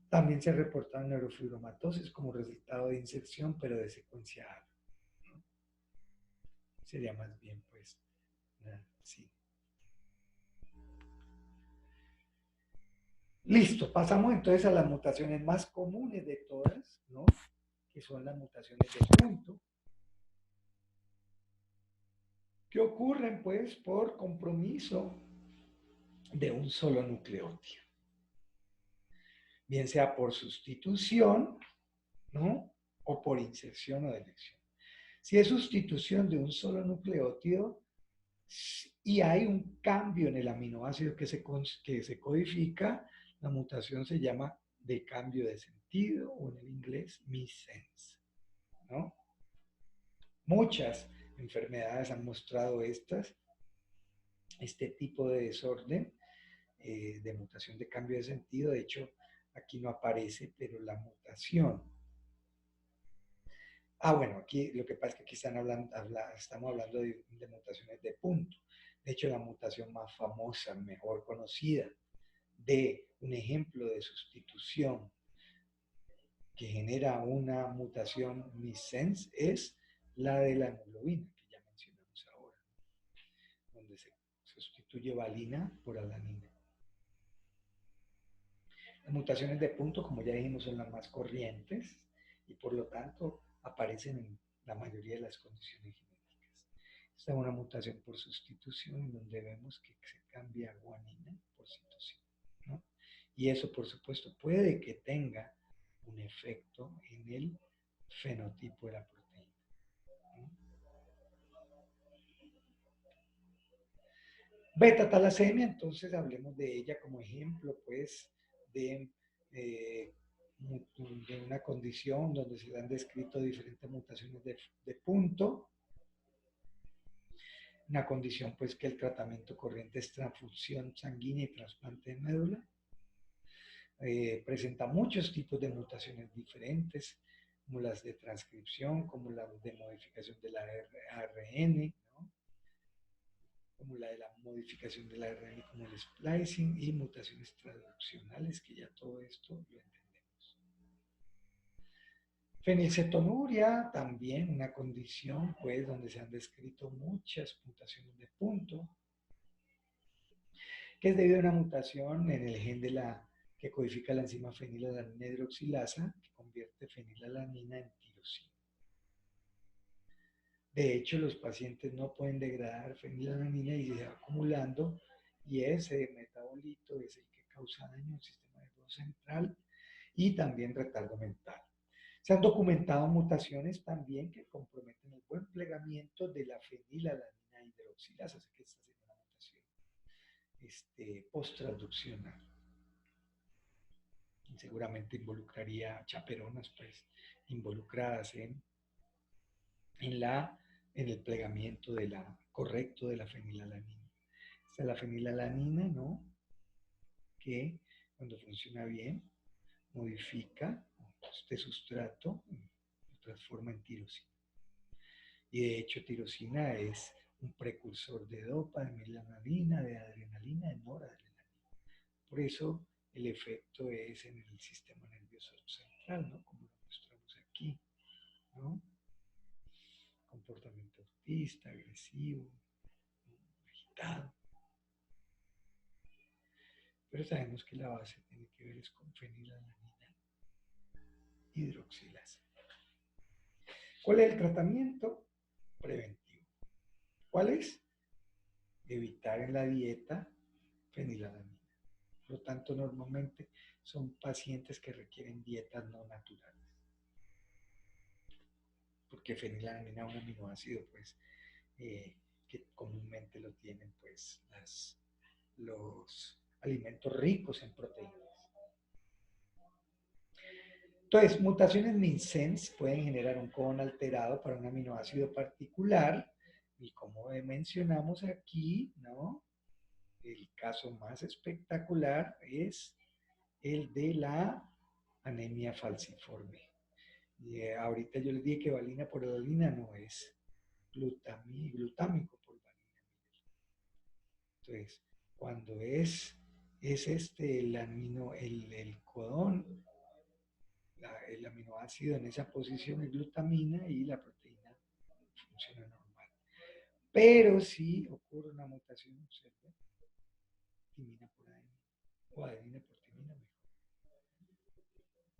También se reportaron neurofibromatosis como resultado de inserción, pero de secuencia A, ¿no? Sería más bien, pues, sí. Listo, pasamos entonces a las mutaciones más comunes de todas, ¿no? Que son las mutaciones de punto, que ocurren, pues, por compromiso de un solo nucleótido. Bien sea por sustitución, ¿no? O por inserción o deleción. Si es sustitución de un solo nucleótido y hay un cambio en el aminoácido que se codifica, la mutación se llama de cambio de sentido o en el inglés missense, ¿no? Muchas enfermedades han mostrado este tipo de desorden de mutación de cambio de sentido. De hecho, aquí no aparece, pero la mutación. Bueno, aquí lo que pasa es que aquí estamos hablando de mutaciones de punto. De hecho, la mutación más famosa, mejor conocida, de un ejemplo de sustitución que genera una mutación missense es la de la hemoglobina, que ya mencionamos ahora, donde se sustituye valina por alanina. Las mutaciones de punto, como ya dijimos, son las más corrientes y por lo tanto aparecen en la mayoría de las condiciones genéticas. Esta es una mutación por sustitución en donde vemos que se cambia guanina por citosina, ¿no? Y eso, por supuesto, puede que tenga un efecto en el fenotipo de la proteína, ¿no? Beta-talasemia, entonces hablemos de ella como ejemplo, pues, de una condición donde se han descrito diferentes mutaciones de punto, una condición pues que el tratamiento corriente es transfusión sanguínea y trasplante de médula. Presenta muchos tipos de mutaciones diferentes, como las de transcripción, como las de modificación del ARN, ¿no? Como la de la modificación del ARN como el splicing y mutaciones traduccionales, que ya todo esto lo entendemos. Fenilcetonuria, también una condición pues donde se han descrito muchas mutaciones de punto, que es debido a una mutación en el gen que codifica la enzima fenilalanina hidroxilasa, que convierte fenilalanina en tirosina. De hecho, los pacientes no pueden degradar fenilalanina y se va acumulando, y ese metabolito es el que causa daño al sistema nervioso central y también retardo mental. Se han documentado mutaciones también que comprometen el buen plegamiento de la fenilalanina hidroxilasa, así que esta sería una mutación post-traduccional. Y seguramente involucraría chaperonas pues, involucradas en el plegamiento correcto de la fenilalanina. Esta es la fenilalanina, ¿no? Que cuando funciona bien, modifica este sustrato y lo transforma en tirosina. Y de hecho, tirosina es un precursor de dopa, de melanina, de adrenalina, de noradrenalina. Por eso el efecto es en el sistema nervioso central, ¿no? Como lo mostramos aquí, ¿no? Comportamiento autista, agresivo, agitado. Pero sabemos que la base tiene que ver es con fenilalanina hidroxilasa. ¿Cuál es el tratamiento? Preventivo. ¿Cuál es? Evitar en la dieta fenilalanina. Por lo tanto, normalmente son pacientes que requieren dietas no naturales. Porque fenilalanina es un aminoácido, pues, que comúnmente lo tienen, pues, los alimentos ricos en proteínas. Entonces, mutaciones MINSENS pueden generar un codón alterado para un aminoácido particular, y como mencionamos aquí, ¿no? El caso más espectacular es el de la anemia falciforme. Y, ahorita yo les dije que valina por valina no es glutámico por valina. Entonces, cuando es el codón, el aminoácido en esa posición es glutamina y la proteína funciona normal. Pero si ocurre una mutación, observe, timina por adenina o adenina por timina mejor.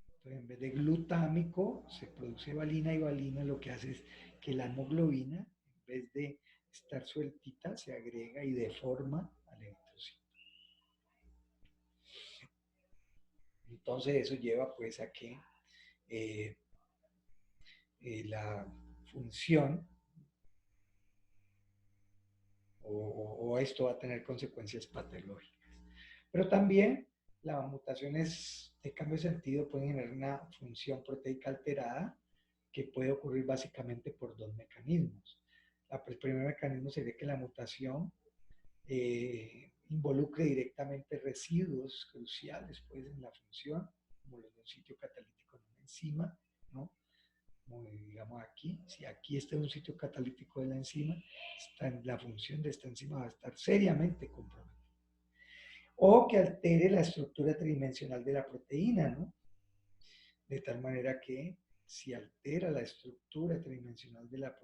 Entonces, en vez de glutámico, se produce valina y valina lo que hace es que la hemoglobina, en vez de estar sueltita, se agrega y deforma al eritrocito. Entonces, eso lleva pues a que la función o esto va a tener consecuencias patológicas. Pero también las mutaciones de cambio de sentido pueden generar una función proteica alterada que puede ocurrir básicamente por dos mecanismos. El primer mecanismo sería que la mutación involucre directamente residuos cruciales pues, en la función, como los de un sitio catalítico en una enzima, ¿no? Como digamos aquí, si aquí está un sitio catalítico de la enzima, la función de esta enzima va a estar seriamente comprometida. O que altere la estructura tridimensional de la proteína, ¿no? De tal manera que si altera la estructura tridimensional de la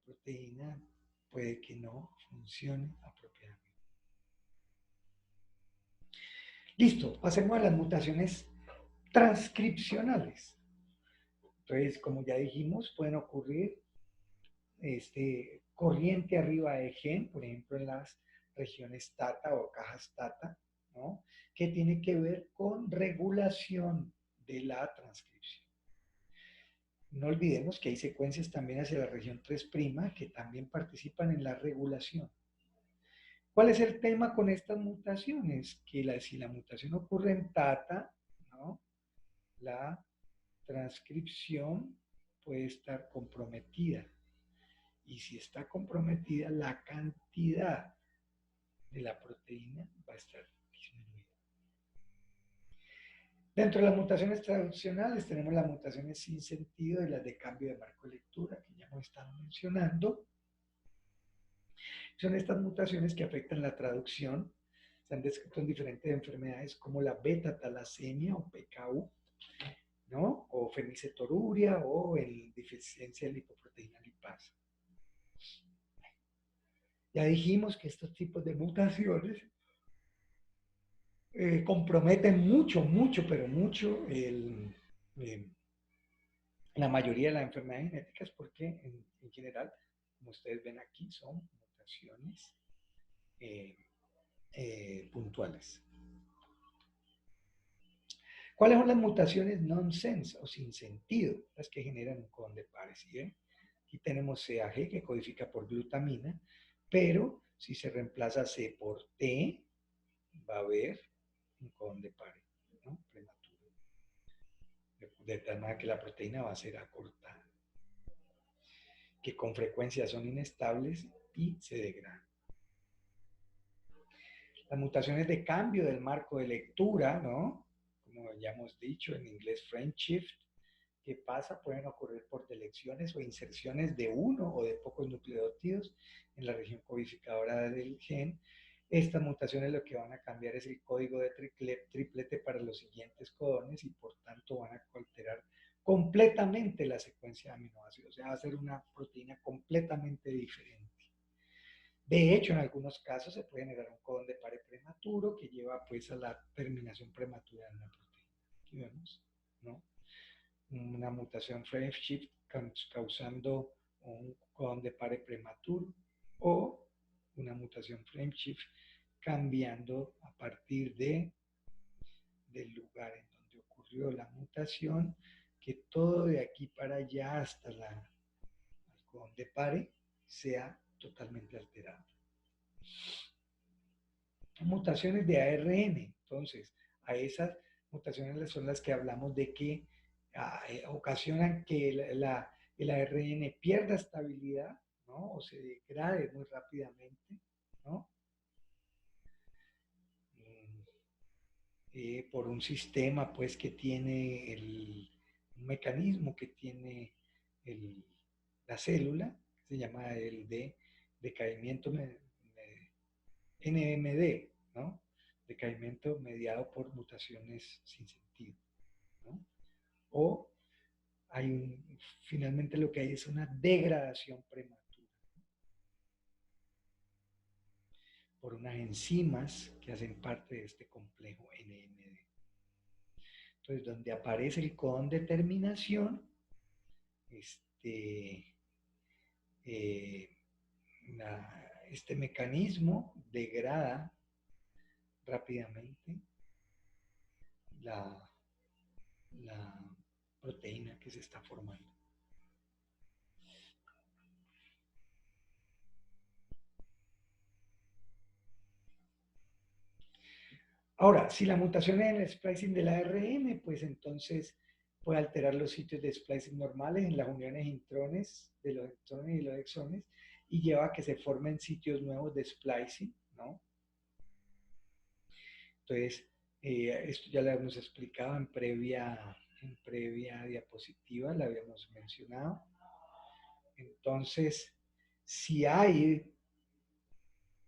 proteína puede que no funcione apropiadamente. Listo, pasemos a las mutaciones transcripcionales. Entonces, como ya dijimos, pueden ocurrir corriente arriba de gen, por ejemplo, en las regiones TATA o cajas TATA, ¿no? Que tiene que ver con regulación de la transcripción. No olvidemos que hay secuencias también hacia la región 3' que también participan en la regulación. ¿Cuál es el tema con estas mutaciones? Que si la mutación ocurre en TATA, ¿no? La transcripción puede estar comprometida. Y si está comprometida, la cantidad de la proteína va a estar disminuida. Dentro de las mutaciones traduccionales tenemos las mutaciones sin sentido y las de cambio de marco de lectura, que ya hemos estado mencionando. Son estas mutaciones que afectan la traducción. Se han descrito en diferentes enfermedades como la beta-talasemia o PKU, ¿no? O fenilcetonuria o en deficiencia de lipoproteína lipasa. Ya dijimos que estos tipos de mutaciones comprometen mucho, pero mucho la mayoría de las enfermedades genéticas porque en general, como ustedes ven aquí, son mutaciones puntuales. ¿Cuáles son las mutaciones nonsense o sin sentido? Las que generan un codón de pares. ¿Sí? Aquí tenemos CAG que codifica por glutamina, pero si se reemplaza C por T, va a haber un codón de pares, ¿no? Prematuro. De tal manera que la proteína va a ser acortada, que con frecuencia son inestables y se degradan. Las mutaciones de cambio del marco de lectura, ¿no? Como ya hemos dicho en inglés, frame shift, ¿qué pasa? Pueden ocurrir por deleciones o inserciones de uno o de pocos nucleótidos en la región codificadora del gen, Estas mutaciones lo que van a cambiar es el código de triplete para los siguientes codones y por tanto van a alterar completamente la secuencia de aminoácidos. O sea, va a ser una proteína completamente diferente. De hecho, en algunos casos se puede generar un codón de pare prematuro que lleva pues a la terminación prematura de una proteína. Aquí vemos, ¿no? Una mutación frame shift causando un codón de pare prematuro o una mutación frame shift cambiando a partir del lugar en donde ocurrió la mutación, que todo de aquí para allá hasta el codón de pare sea totalmente alterado. Mutaciones de ARN, entonces, a esas mutaciones son las que hablamos de que ocasionan que el ARN pierda estabilidad, ¿no? O se degrade muy rápidamente, ¿no? Por un sistema pues que tiene un mecanismo que tiene la célula, que se llama el de decaimiento NMD, ¿no? Decaimiento mediado por mutaciones sin sentido, ¿no? O finalmente lo que hay es una degradación prematura por unas enzimas que hacen parte de este complejo NMD. Entonces, donde aparece el codón de terminación, eh, este mecanismo degrada rápidamente la, la proteína que se está formando. Ahora, si la mutación es en el splicing del ARN, pues entonces puede alterar los sitios de splicing normales en las uniones intrones de los intrones y los exones y lleva a que se formen sitios nuevos de splicing, ¿no? Entonces, esto ya lo hemos explicado en previa diapositiva, la habíamos mencionado. Entonces, si hay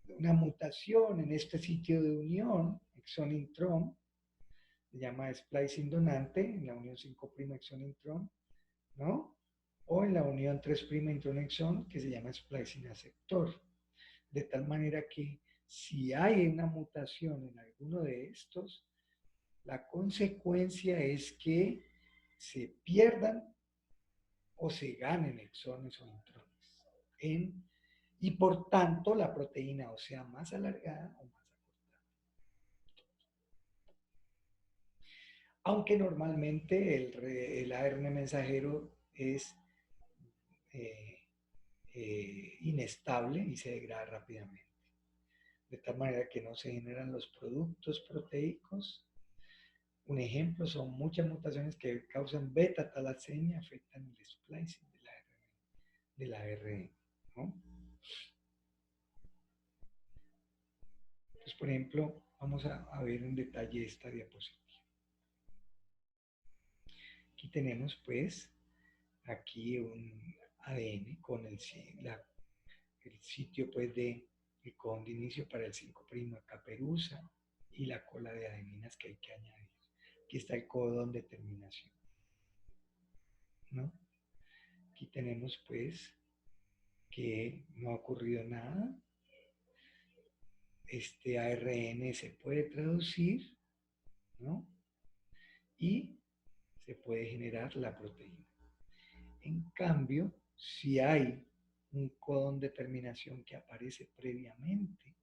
una mutación en este sitio de unión, exón-intron, se llama splicing donante, en la unión 5' exón-intron, ¿no? O en la unión 3' intron-exón, que se llama splicing aceptor. De tal manera que si hay una mutación en alguno de estos, la consecuencia es que se pierdan o se ganen exones o intrones. Y por tanto la proteína o sea más alargada o más acortada. Aunque normalmente el ARN mensajero es inestable y se degrada rápidamente. De tal manera que no se generan los productos proteicos. Un ejemplo son muchas mutaciones que causan beta-talasemia, afectan el splicing del ARN, ¿no? Entonces, por ejemplo, vamos a ver en detalle esta diapositiva. Aquí tenemos, pues, aquí un ADN con el sitio, pues, el codón de inicio para el 5' caperuza y la cola de adeninas que hay que añadir. Aquí está el codón de terminación, ¿no? Aquí tenemos, pues, que no ha ocurrido nada. Este ARN se puede traducir, ¿no? Y se puede generar la proteína. En cambio, si hay un codón de terminación que aparece previamente,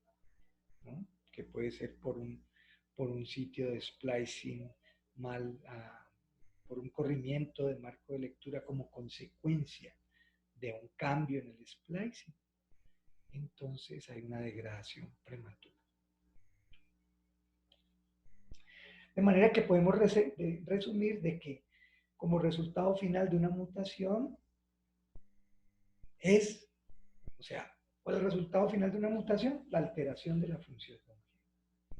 ¿no? Que puede ser por un sitio de splicing por un corrimiento de marco de lectura como consecuencia de un cambio en el splicing, entonces hay una degradación prematura. De manera que podemos resumir de que como resultado final de una mutación o sea, ¿cuál es el resultado final de una mutación? La alteración de la función de un gen.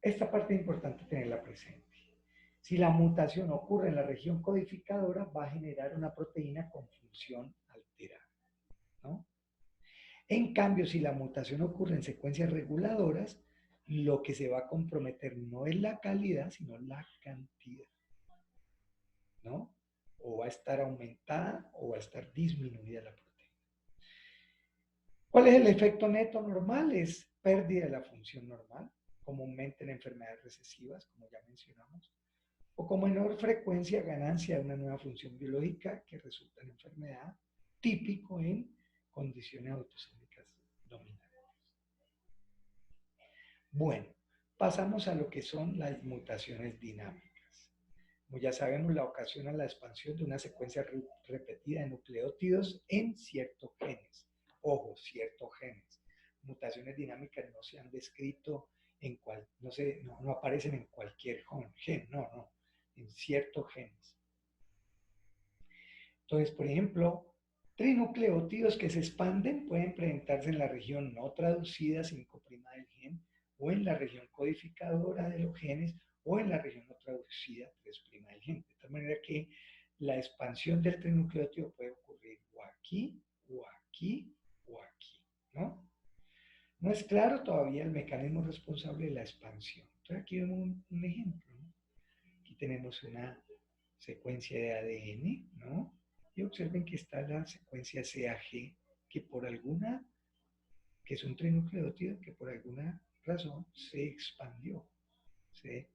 Esta parte es importante tenerla presente. Si la mutación ocurre en la región codificadora, va a generar una proteína con función alterada, ¿no? En cambio, si la mutación ocurre en secuencias reguladoras, lo que se va a comprometer no es la calidad, sino la cantidad, ¿no? O va a estar aumentada o va a estar disminuida la proteína. ¿Cuál es el efecto neto normal? Es pérdida de la función normal, comúnmente en enfermedades recesivas, como ya mencionamos, o con menor frecuencia ganancia de una nueva función biológica que resulta en enfermedad, típico en condiciones autosómicas dominantes. Bueno, pasamos a lo que son las mutaciones dinámicas. Como ya sabemos, la ocasiona la expansión de una secuencia repetida de nucleótidos en ciertos genes. Ojo, ciertos genes. Mutaciones dinámicas no se han descrito en no aparecen en cualquier gen, no, en ciertos genes. Entonces, por ejemplo, trinucleótidos que se expanden pueden presentarse en la región no traducida 5' del gen, o en la región codificadora de los genes, o en la región no traducida 3' del gen. De tal manera que la expansión del trinucleótido puede ocurrir o aquí, o aquí, o aquí, ¿no? No es claro todavía el mecanismo responsable de la expansión. Entonces aquí vemos un ejemplo, ¿no? Aquí tenemos una secuencia de ADN, ¿no? Y observen que está la secuencia CAG, que es un trinucleótido que por alguna razón se expandió. En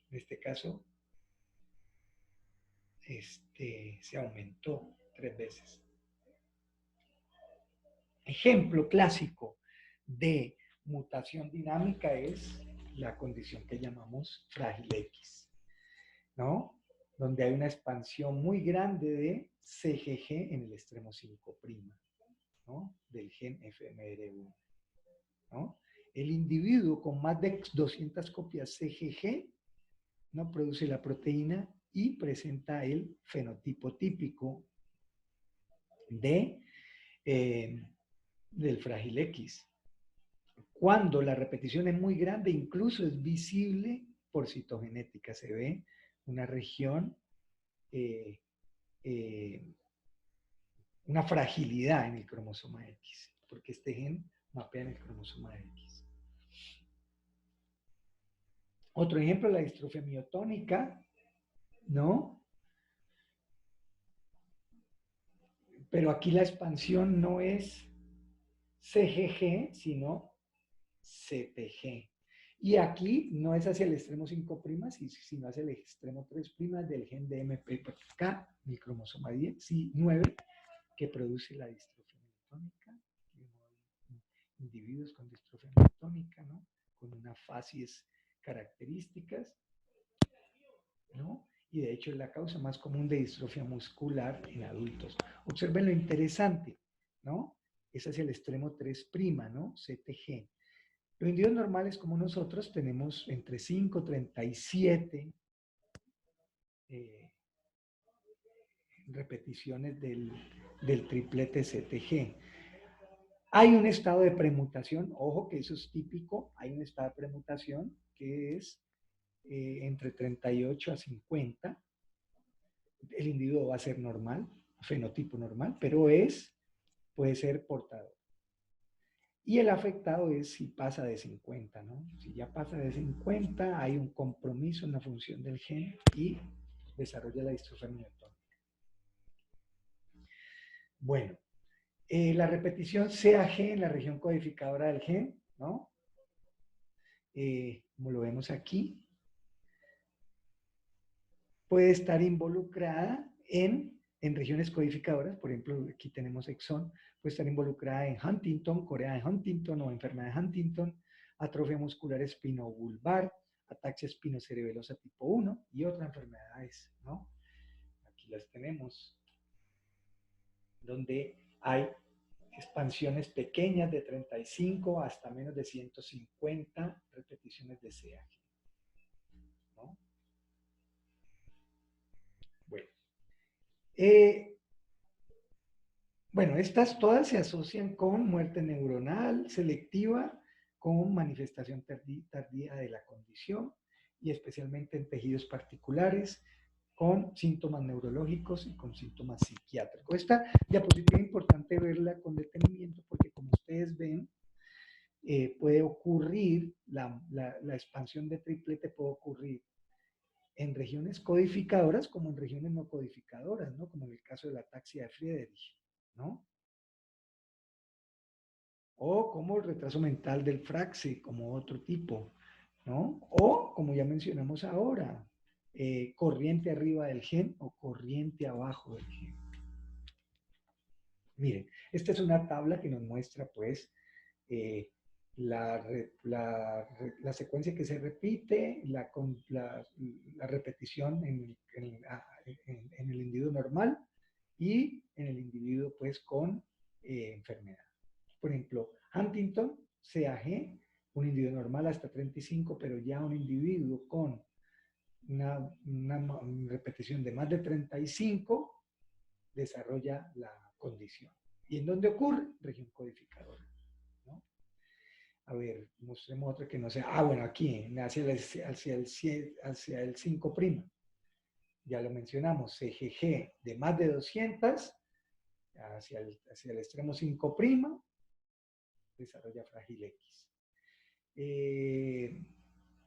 este caso, se aumentó 3 veces. Ejemplo clásico de mutación dinámica es la condición que llamamos frágil X, ¿no? Donde hay una expansión muy grande de CGG en el extremo 5', ¿no? Del gen FMR1, ¿no? El individuo con más de 200 copias CGG no produce la proteína y presenta el fenotipo típico del frágil X. Cuando la repetición es muy grande, incluso es visible por citogenética. Se ve una región, una fragilidad en el cromosoma X, porque este gen mapea en el cromosoma X. Otro ejemplo, la distrofia miotónica, ¿no? Pero aquí la expansión no es CGG, sino CTG. Y aquí no es hacia el extremo 5', sino hacia el extremo 3' del gen de MPK, el cromosoma 9, que produce la distrofia miotónica. Individuos con distrofia miotónica, ¿no? Con unas facies características, ¿no? Y de hecho es la causa más común de distrofia muscular en adultos. Observen lo interesante, ¿no? Es hacia el extremo 3', ¿no? CTG. Los individuos normales como nosotros tenemos entre 5 y 37 repeticiones del triplete CTG. Hay un estado de premutación, ojo que eso es típico, hay un estado de premutación que es entre 38 a 50. El individuo va a ser normal, fenotipo normal, pero puede ser portador. Y el afectado es si pasa de 50, ¿no? Si ya pasa de 50, hay un compromiso en la función del gen y desarrolla la distrofia miotónica. Bueno, la repetición CAG en la región codificadora del gen, ¿no? Como lo vemos aquí, puede estar involucrada en regiones codificadoras. Por ejemplo, aquí tenemos exón, puede estar involucrada en Huntington, Corea de Huntington o enfermedad de Huntington, atrofia muscular espinobulbar, ataxia espinocerebelosa tipo 1 y otras enfermedades, ¿no? Aquí las tenemos, donde hay expansiones pequeñas de 35 hasta menos de 150 repeticiones de CAG, ¿no? Bueno, estas todas se asocian con muerte neuronal selectiva, con manifestación tardía de la condición y especialmente en tejidos particulares, con síntomas neurológicos y con síntomas psiquiátricos. Esta diapositiva es importante verla con detenimiento porque como ustedes ustedes ven, puede ocurrir, la expansión de triplete puede ocurrir en regiones codificadoras como en regiones no codificadoras, ¿no? Como en el caso de la ataxia de Friedrich, ¿no? O como el retraso mental del Fracse, como otro tipo, ¿no? O, como ya mencionamos ahora, corriente arriba del gen o corriente abajo del gen. Miren, esta es una tabla que nos muestra, pues, eh, la secuencia que se repite, la repetición en el individuo normal y en el individuo, pues, con enfermedad. Por ejemplo, Huntington, CAG, un individuo normal hasta 35, pero ya un individuo con una repetición de más de 35 desarrolla la condición. ¿Y en dónde ocurre? Región codificadora, ¿no? A ver, mostremos otra que no sea. Ah, bueno, aquí, hacia el 5'. Ya lo mencionamos, CGG de más de 200 hacia el extremo 5', desarrolla frágil X.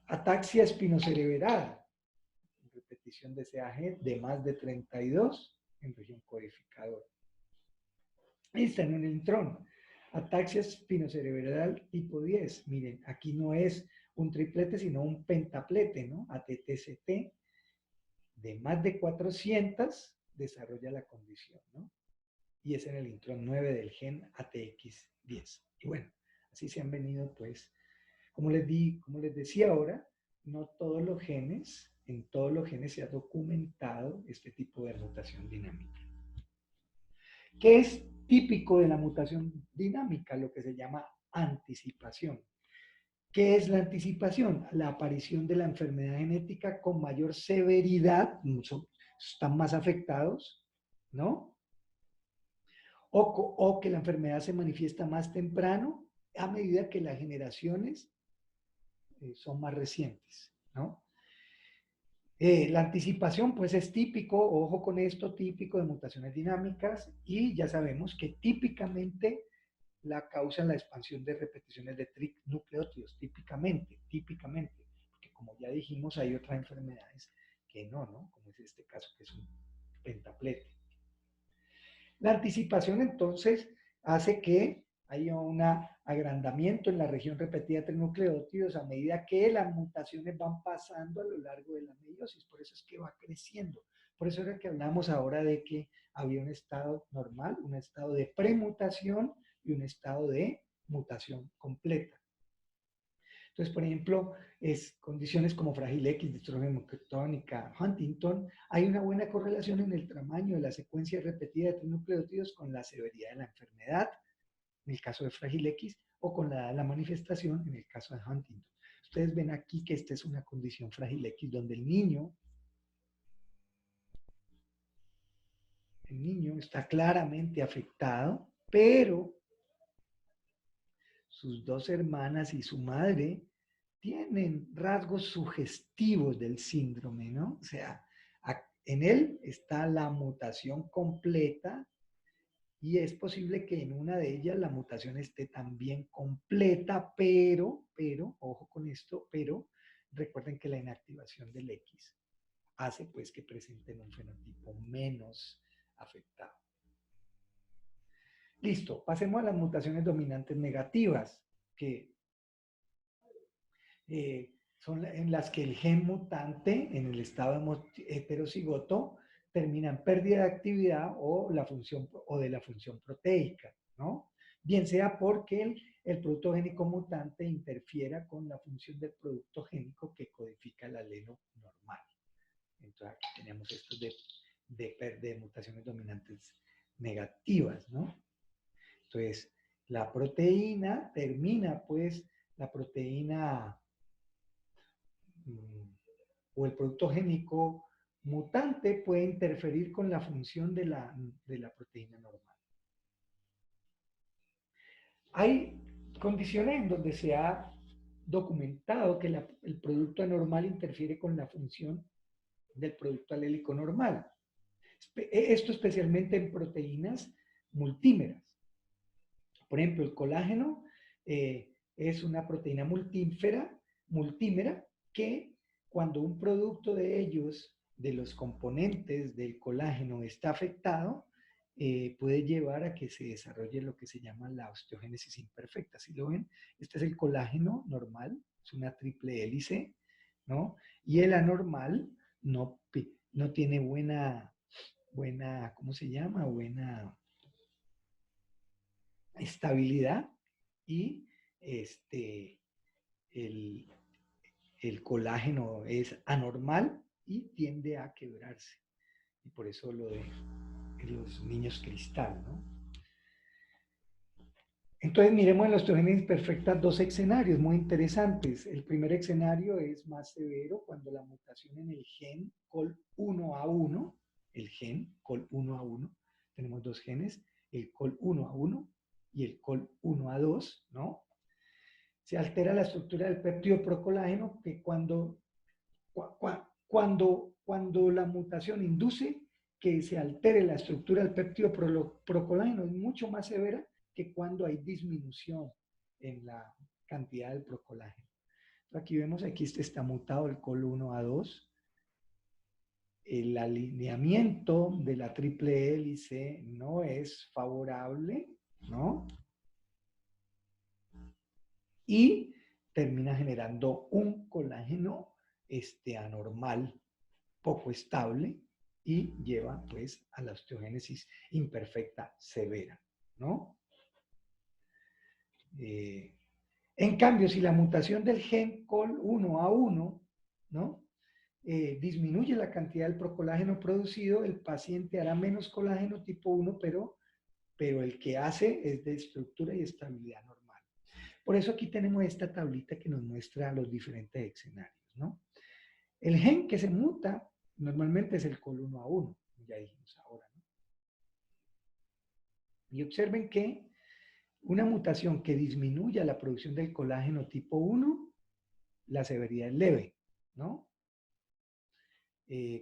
Ataxia espinocerebral, repetición de CAG de más de 32 en región codificadora. Está en un intrón. Ataxia espinocerebral tipo 10. Miren, aquí no es un triplete, sino un pentaplete, ¿no? ATTCT de más de 400 desarrolla la condición, ¿no? Y es en el intrón 9 del gen ATX10. Y bueno, así se han venido, pues, como les decía ahora, no todos los genes, en todos los genes se ha documentado este tipo de mutación dinámica. ¿Qué es típico de la mutación dinámica? Lo que se llama anticipación. ¿Qué es la anticipación? La aparición de la enfermedad genética con mayor severidad, están más afectados, ¿no? O que la enfermedad se manifiesta más temprano a medida que las generaciones son más recientes, ¿no? La anticipación, pues es típico, ojo con esto, típico de mutaciones dinámicas y ya sabemos que típicamente la causa la expansión de repeticiones de nucleótidos, típicamente, porque como ya dijimos hay otras enfermedades que no, ¿no? Como es este caso que es un pentaplete. La anticipación entonces hace que haya un agrandamiento en la región repetida de nucleótidos a medida que las mutaciones van pasando a lo largo de la meiosis. Por eso es que va creciendo. Por eso era que hablamos ahora de que había un estado normal, un estado de premutación y un estado de mutación completa. Entonces, por ejemplo, condiciones como frágil X, distrofia tónica, Huntington, hay una buena correlación en el tamaño de la secuencia repetida de nucleótidos con la severidad de la enfermedad, en el caso de frágil X, o con la manifestación, en el caso de Huntington. Ustedes ven aquí que esta es una condición frágil X donde el niño está claramente afectado, pero sus dos hermanas y su madre tienen rasgos sugestivos del síndrome, ¿no? O sea, en él está la mutación completa y es posible que en una de ellas la mutación esté también completa, pero, ojo con esto, pero recuerden que la inactivación del X hace pues que presenten un fenotipo menos afectado. Listo, pasemos a las mutaciones dominantes negativas, que son en las que el gen mutante en el estado heterocigoto termina en pérdida de actividad o de la función proteica, ¿no? Bien sea porque el producto génico mutante interfiera con la función del producto génico que codifica el alelo normal. Entonces aquí tenemos esto de mutaciones dominantes negativas, ¿no? Entonces, la proteína termina, pues, la proteína o el producto génico mutante puede interferir con la función de la proteína normal. Hay condiciones en donde se ha documentado que el producto anormal interfiere con la función del producto alélico normal. Esto especialmente en proteínas multímeras. Por ejemplo, el colágeno es una proteína multímera, que cuando un producto de ellos, de los componentes del colágeno, está afectado, puede llevar a que se desarrolle lo que se llama la osteogénesis imperfecta. Si lo ven, este es el colágeno normal, es una triple hélice, ¿no? Y el anormal no tiene buena, ¿cómo se llama? Buena estabilidad, y el, el colágeno es anormal y tiende a quebrarse. Y por eso lo de los niños cristal, ¿no? Entonces miremos en la osteogénesis perfecta dos escenarios muy interesantes. El primer escenario es más severo cuando la mutación en el gen COL1A1, el gen COL1A1, tenemos dos genes, el COL1A1 y el COL1A2, ¿no? Se altera la estructura del péptido procolágeno, que cuando la mutación induce que se altere la estructura del péptido procolágeno, es mucho más severa que cuando hay disminución en la cantidad del procolágeno. Aquí vemos, aquí está mutado el COL1A2. El alineamiento de la triple hélice no es favorable, ¿no? Y termina generando un colágeno anormal, poco estable, y lleva pues a la osteogénesis imperfecta severa, ¿no? En cambio, si la mutación del gen COL1A1, ¿no? Disminuye la cantidad del procolágeno producido, el paciente hará menos colágeno tipo 1, pero el que hace es de estructura y estabilidad normal. Por eso aquí tenemos esta tablita que nos muestra los diferentes escenarios, ¿no? El gen que se muta normalmente es el COL1A1, ya dijimos ahora, ¿no? Y observen que una mutación que disminuya la producción del colágeno tipo 1, la severidad es leve, ¿no?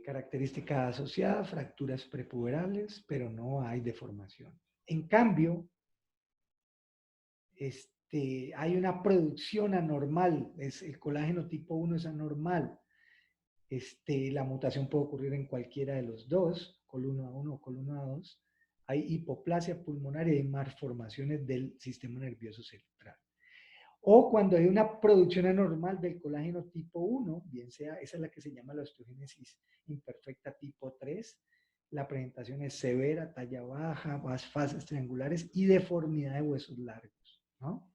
Característica asociada, fracturas prepuberables, pero no hay deformación. En cambio, hay una producción anormal, el colágeno tipo 1 es anormal. La mutación puede ocurrir en cualquiera de los dos, COL1A1 o COL1A2. Hay hipoplasia pulmonar y hay malformaciones del sistema nervioso central. O cuando hay una producción anormal del colágeno tipo 1, bien sea, esa es la que se llama la osteogénesis imperfecta tipo 3, la presentación es severa, talla baja, fases triangulares y deformidad de huesos largos, ¿no?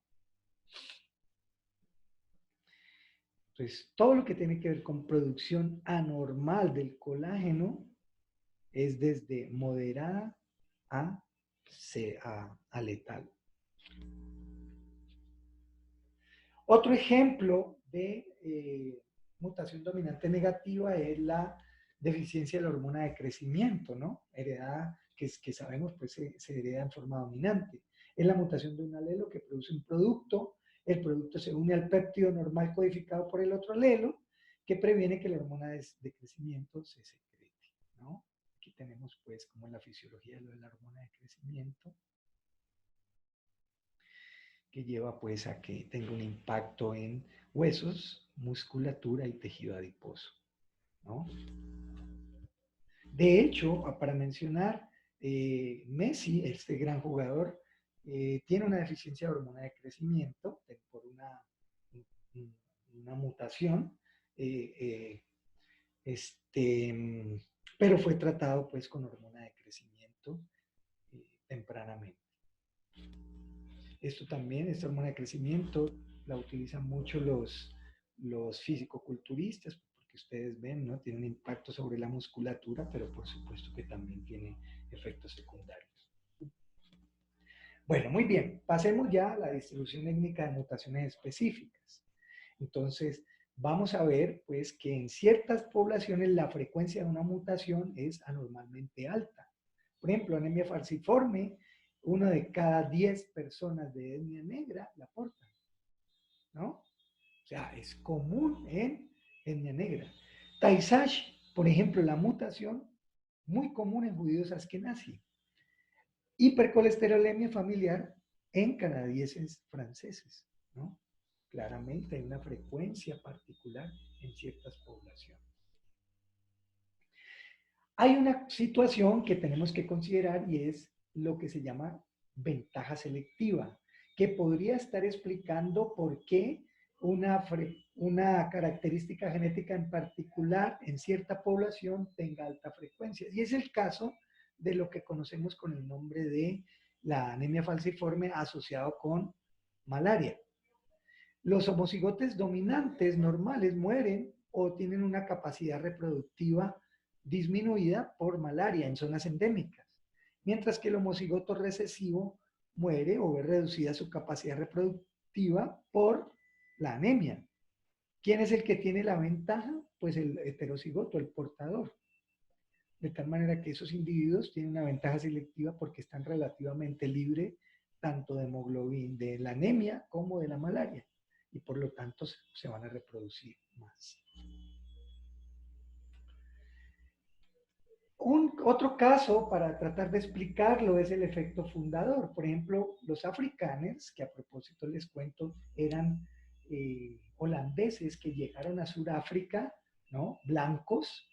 Entonces, todo lo que tiene que ver con producción anormal del colágeno es desde moderada a letal. Otro ejemplo de mutación dominante negativa es la deficiencia de la hormona de crecimiento, ¿no? Heredada, que sabemos, pues se hereda en forma dominante. Es la mutación de un alelo que produce un producto, el producto se une al péptido normal codificado por el otro alelo, que previene que la hormona de crecimiento se secrete, ¿no? Aquí tenemos, pues, como la fisiología de lo de la hormona de crecimiento, que lleva pues a que tenga un impacto en huesos, musculatura y tejido adiposo, ¿no? De hecho, para mencionar, Messi, este gran jugador, tiene una deficiencia de hormona de crecimiento por una mutación, pero fue tratado pues con hormona de crecimiento tempranamente. Esto también, esta hormona de crecimiento, la utilizan mucho los fisicoculturistas, porque ustedes ven, ¿no? Tiene un impacto sobre la musculatura, pero por supuesto que también tiene efectos secundarios. Bueno, muy bien, pasemos ya a la distribución étnica de mutaciones específicas. Entonces, vamos a ver, pues, que en ciertas poblaciones la frecuencia de una mutación es anormalmente alta. Por ejemplo, anemia falciforme, 1 de cada 10 personas de etnia negra la portan, ¿no? O sea, es común en etnia negra. Tay-Sachs, por ejemplo, la mutación, muy común en judíos askenazi. Hipercolesterolemia familiar, en canadienses franceses, ¿no? Claramente hay una frecuencia particular en ciertas poblaciones. Hay una situación que tenemos que considerar y es lo que se llama ventaja selectiva, que podría estar explicando por qué una característica genética en particular en cierta población tenga alta frecuencia. Y es el caso de lo que conocemos con el nombre de la anemia falciforme asociado con malaria. Los homocigotes dominantes normales mueren o tienen una capacidad reproductiva disminuida por malaria en zonas endémicas, mientras que el homocigoto recesivo muere o ve reducida su capacidad reproductiva por la anemia. ¿Quién es el que tiene la ventaja? Pues el heterocigoto, el portador. De tal manera que esos individuos tienen una ventaja selectiva porque están relativamente libres tanto de hemoglobina, de la anemia como de la malaria. Y por lo tanto se van a reproducir más. Otro caso para tratar de explicarlo es el efecto fundador. Por ejemplo, los afrikaners, que a propósito les cuento, eran holandeses que llegaron a Sudáfrica, ¿no? Blancos.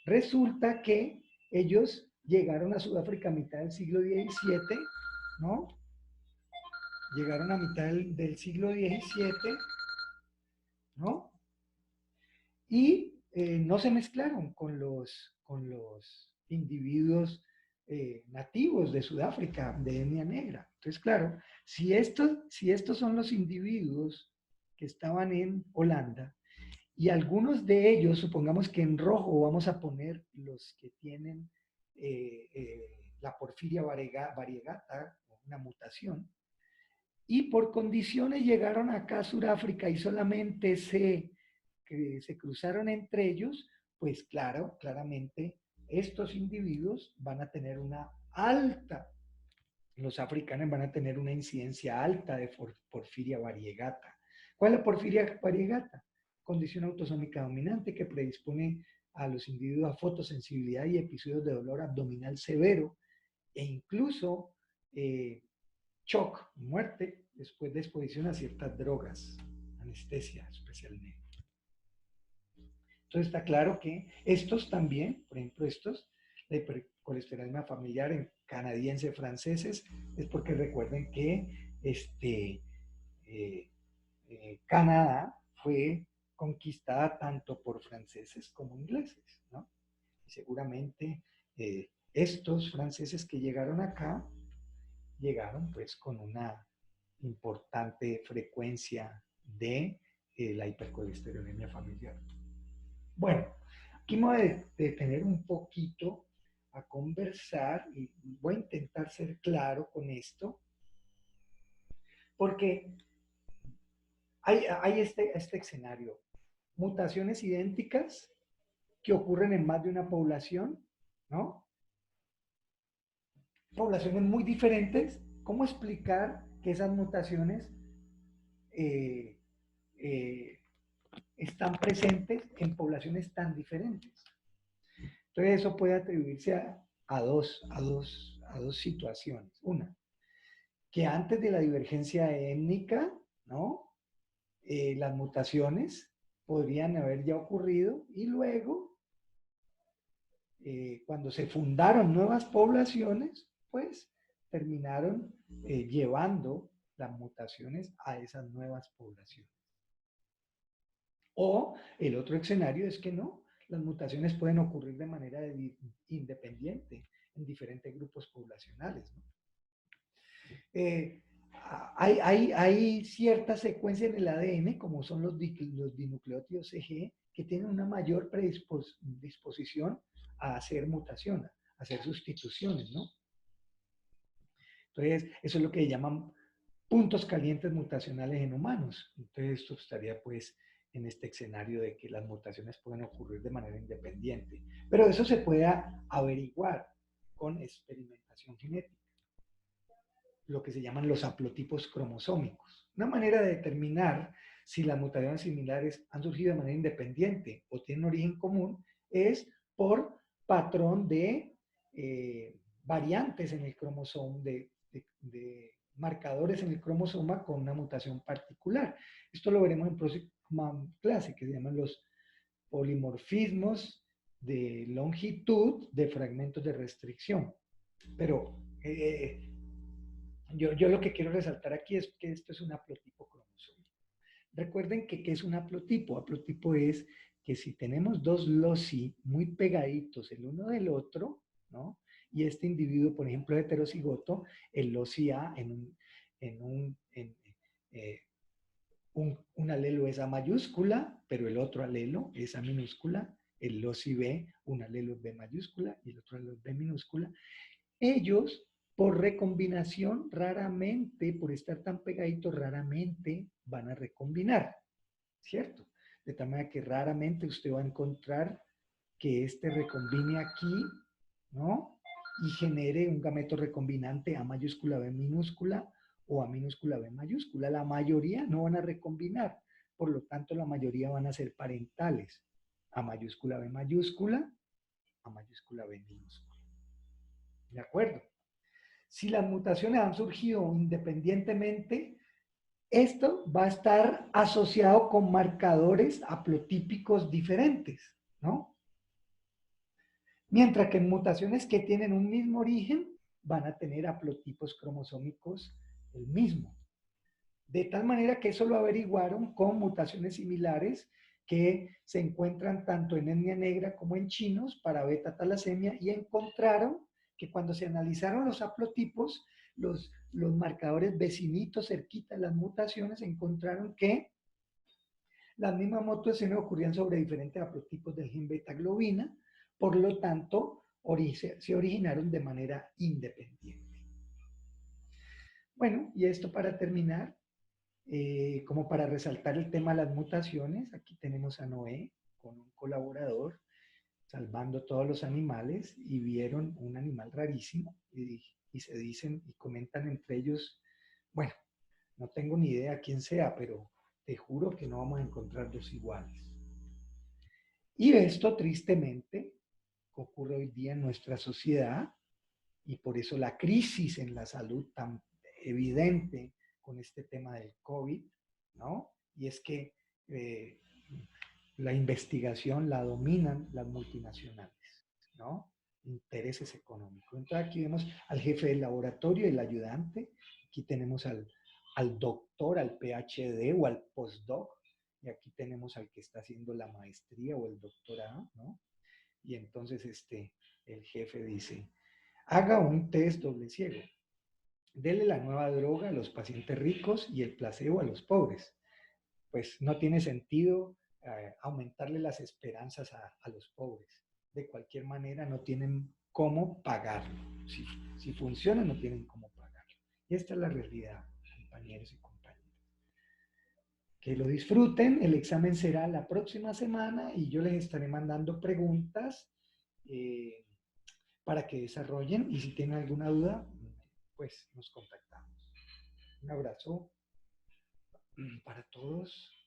Resulta que ellos llegaron a Sudáfrica a mitad del siglo XVII, ¿no? Llegaron a mitad del siglo XVII, ¿no? Y no se mezclaron con los individuos nativos de Sudáfrica, de etnia negra. Entonces, claro, si estos son los individuos que estaban en Holanda, y algunos de ellos, supongamos que en rojo vamos a poner los que tienen la porfiria variegata, una mutación, y por condiciones llegaron acá a Sudáfrica y solamente que se cruzaron entre ellos, pues claro, claramente estos individuos van a tener una alta, los africanos van a tener una incidencia alta de porfiria variegata. ¿Cuál es la porfiria variegata? Condición autosómica dominante que predispone a los individuos a fotosensibilidad y episodios de dolor abdominal severo e incluso shock, muerte, después de exposición a ciertas drogas, anestesia especialmente. Entonces está claro que estos también, por ejemplo la hipercolesterolemia familiar en canadienses franceses, es porque recuerden que Canadá fue conquistada tanto por franceses como ingleses, ¿no? Y seguramente estos franceses que llegaron acá, llegaron pues con una importante frecuencia de la hipercolesterolemia familiar. Bueno, aquí me voy a detener un poquito a conversar y voy a intentar ser claro con esto, porque hay este escenario, mutaciones idénticas que ocurren en más de una población, ¿no? Poblaciones muy diferentes, ¿cómo explicar que esas mutaciones eh, eh, están presentes en poblaciones tan diferentes? Entonces eso puede atribuirse a dos situaciones. Una, que antes de la divergencia étnica, ¿no? Las mutaciones podrían haber ya ocurrido y luego, cuando se fundaron nuevas poblaciones, pues terminaron llevando las mutaciones a esas nuevas poblaciones. O el otro escenario es que no, las mutaciones pueden ocurrir de manera independiente en diferentes grupos poblacionales, ¿no? Hay ciertas secuencias en el ADN, como son los dinucleótidos CG, que tienen una mayor predisposición a hacer mutación, a hacer sustituciones, ¿no? Entonces, eso es lo que llaman puntos calientes mutacionales en humanos. Entonces, esto estaría pues en este escenario de que las mutaciones pueden ocurrir de manera independiente. Pero eso se puede averiguar con experimentación genética, lo que se llaman los haplotipos cromosómicos. Una manera de determinar si las mutaciones similares han surgido de manera independiente o tienen origen común es por patrón de variantes en el cromosoma, de marcadores en el cromosoma con una mutación particular. Esto lo veremos en próxima clase, que se llaman los polimorfismos de longitud de fragmentos de restricción. Pero yo lo que quiero resaltar aquí es que esto es un haplotipo cromosómico. Recuerden que ¿qué es un haplotipo? Haplotipo es que si tenemos dos loci muy pegaditos el uno del otro, ¿no? Y este individuo, por ejemplo, heterocigoto, el loci A un alelo es A mayúscula, pero el otro alelo es A minúscula, el loci B, un alelo es B mayúscula y el otro alelo es B minúscula. Ellos, por recombinación, raramente, por estar tan pegaditos, raramente van a recombinar, ¿cierto? De tal manera que raramente usted va a encontrar que este recombine aquí, ¿no? Y genere un gameto recombinante A mayúscula B minúscula o A minúscula B mayúscula. La mayoría no van a recombinar, por lo tanto la mayoría van a ser parentales. A mayúscula B mayúscula, A mayúscula B minúscula. ¿De acuerdo? Si las mutaciones han surgido independientemente, esto va a estar asociado con marcadores haplotípicos diferentes, ¿no? Mientras que en mutaciones que tienen un mismo origen, van a tener haplotipos cromosómicos el mismo. De tal manera que eso lo averiguaron con mutaciones similares que se encuentran tanto en etnia negra como en chinos para beta talasemia y encontraron que cuando se analizaron los haplotipos, los marcadores vecinitos cerquita de las mutaciones, encontraron que las mismas mutaciones ocurrían sobre diferentes haplotipos del gen beta globina, por lo tanto, se originaron de manera independiente. Bueno, y esto para terminar, como para resaltar el tema de las mutaciones, aquí tenemos a Noé con un colaborador salvando todos los animales y vieron un animal rarísimo y se dicen y comentan entre ellos, bueno, no tengo ni idea quién sea, pero te juro que no vamos a encontrar dos iguales. Y esto tristemente ocurre hoy día en nuestra sociedad y por eso la crisis en la salud tan evidente con este tema del COVID, ¿no? Y es que la investigación la dominan las multinacionales, ¿no? Intereses económicos. Entonces aquí vemos al jefe del laboratorio, el ayudante, aquí tenemos al doctor, al PhD o al postdoc, y aquí tenemos al que está haciendo la maestría o el doctorado, ¿no? Y entonces el jefe dice, haga un test doble ciego. Dele la nueva droga a los pacientes ricos y el placebo a los pobres. Pues no tiene sentido aumentarle las esperanzas a los pobres. De cualquier manera no tienen cómo pagarlo. Si funciona, no tienen cómo pagarlo. Y esta es la realidad, compañeros y compañeras. Que lo disfruten, el examen será la próxima semana y yo les estaré mandando preguntas para que desarrollen y si tienen alguna duda, pues nos contactamos. Un abrazo para todos.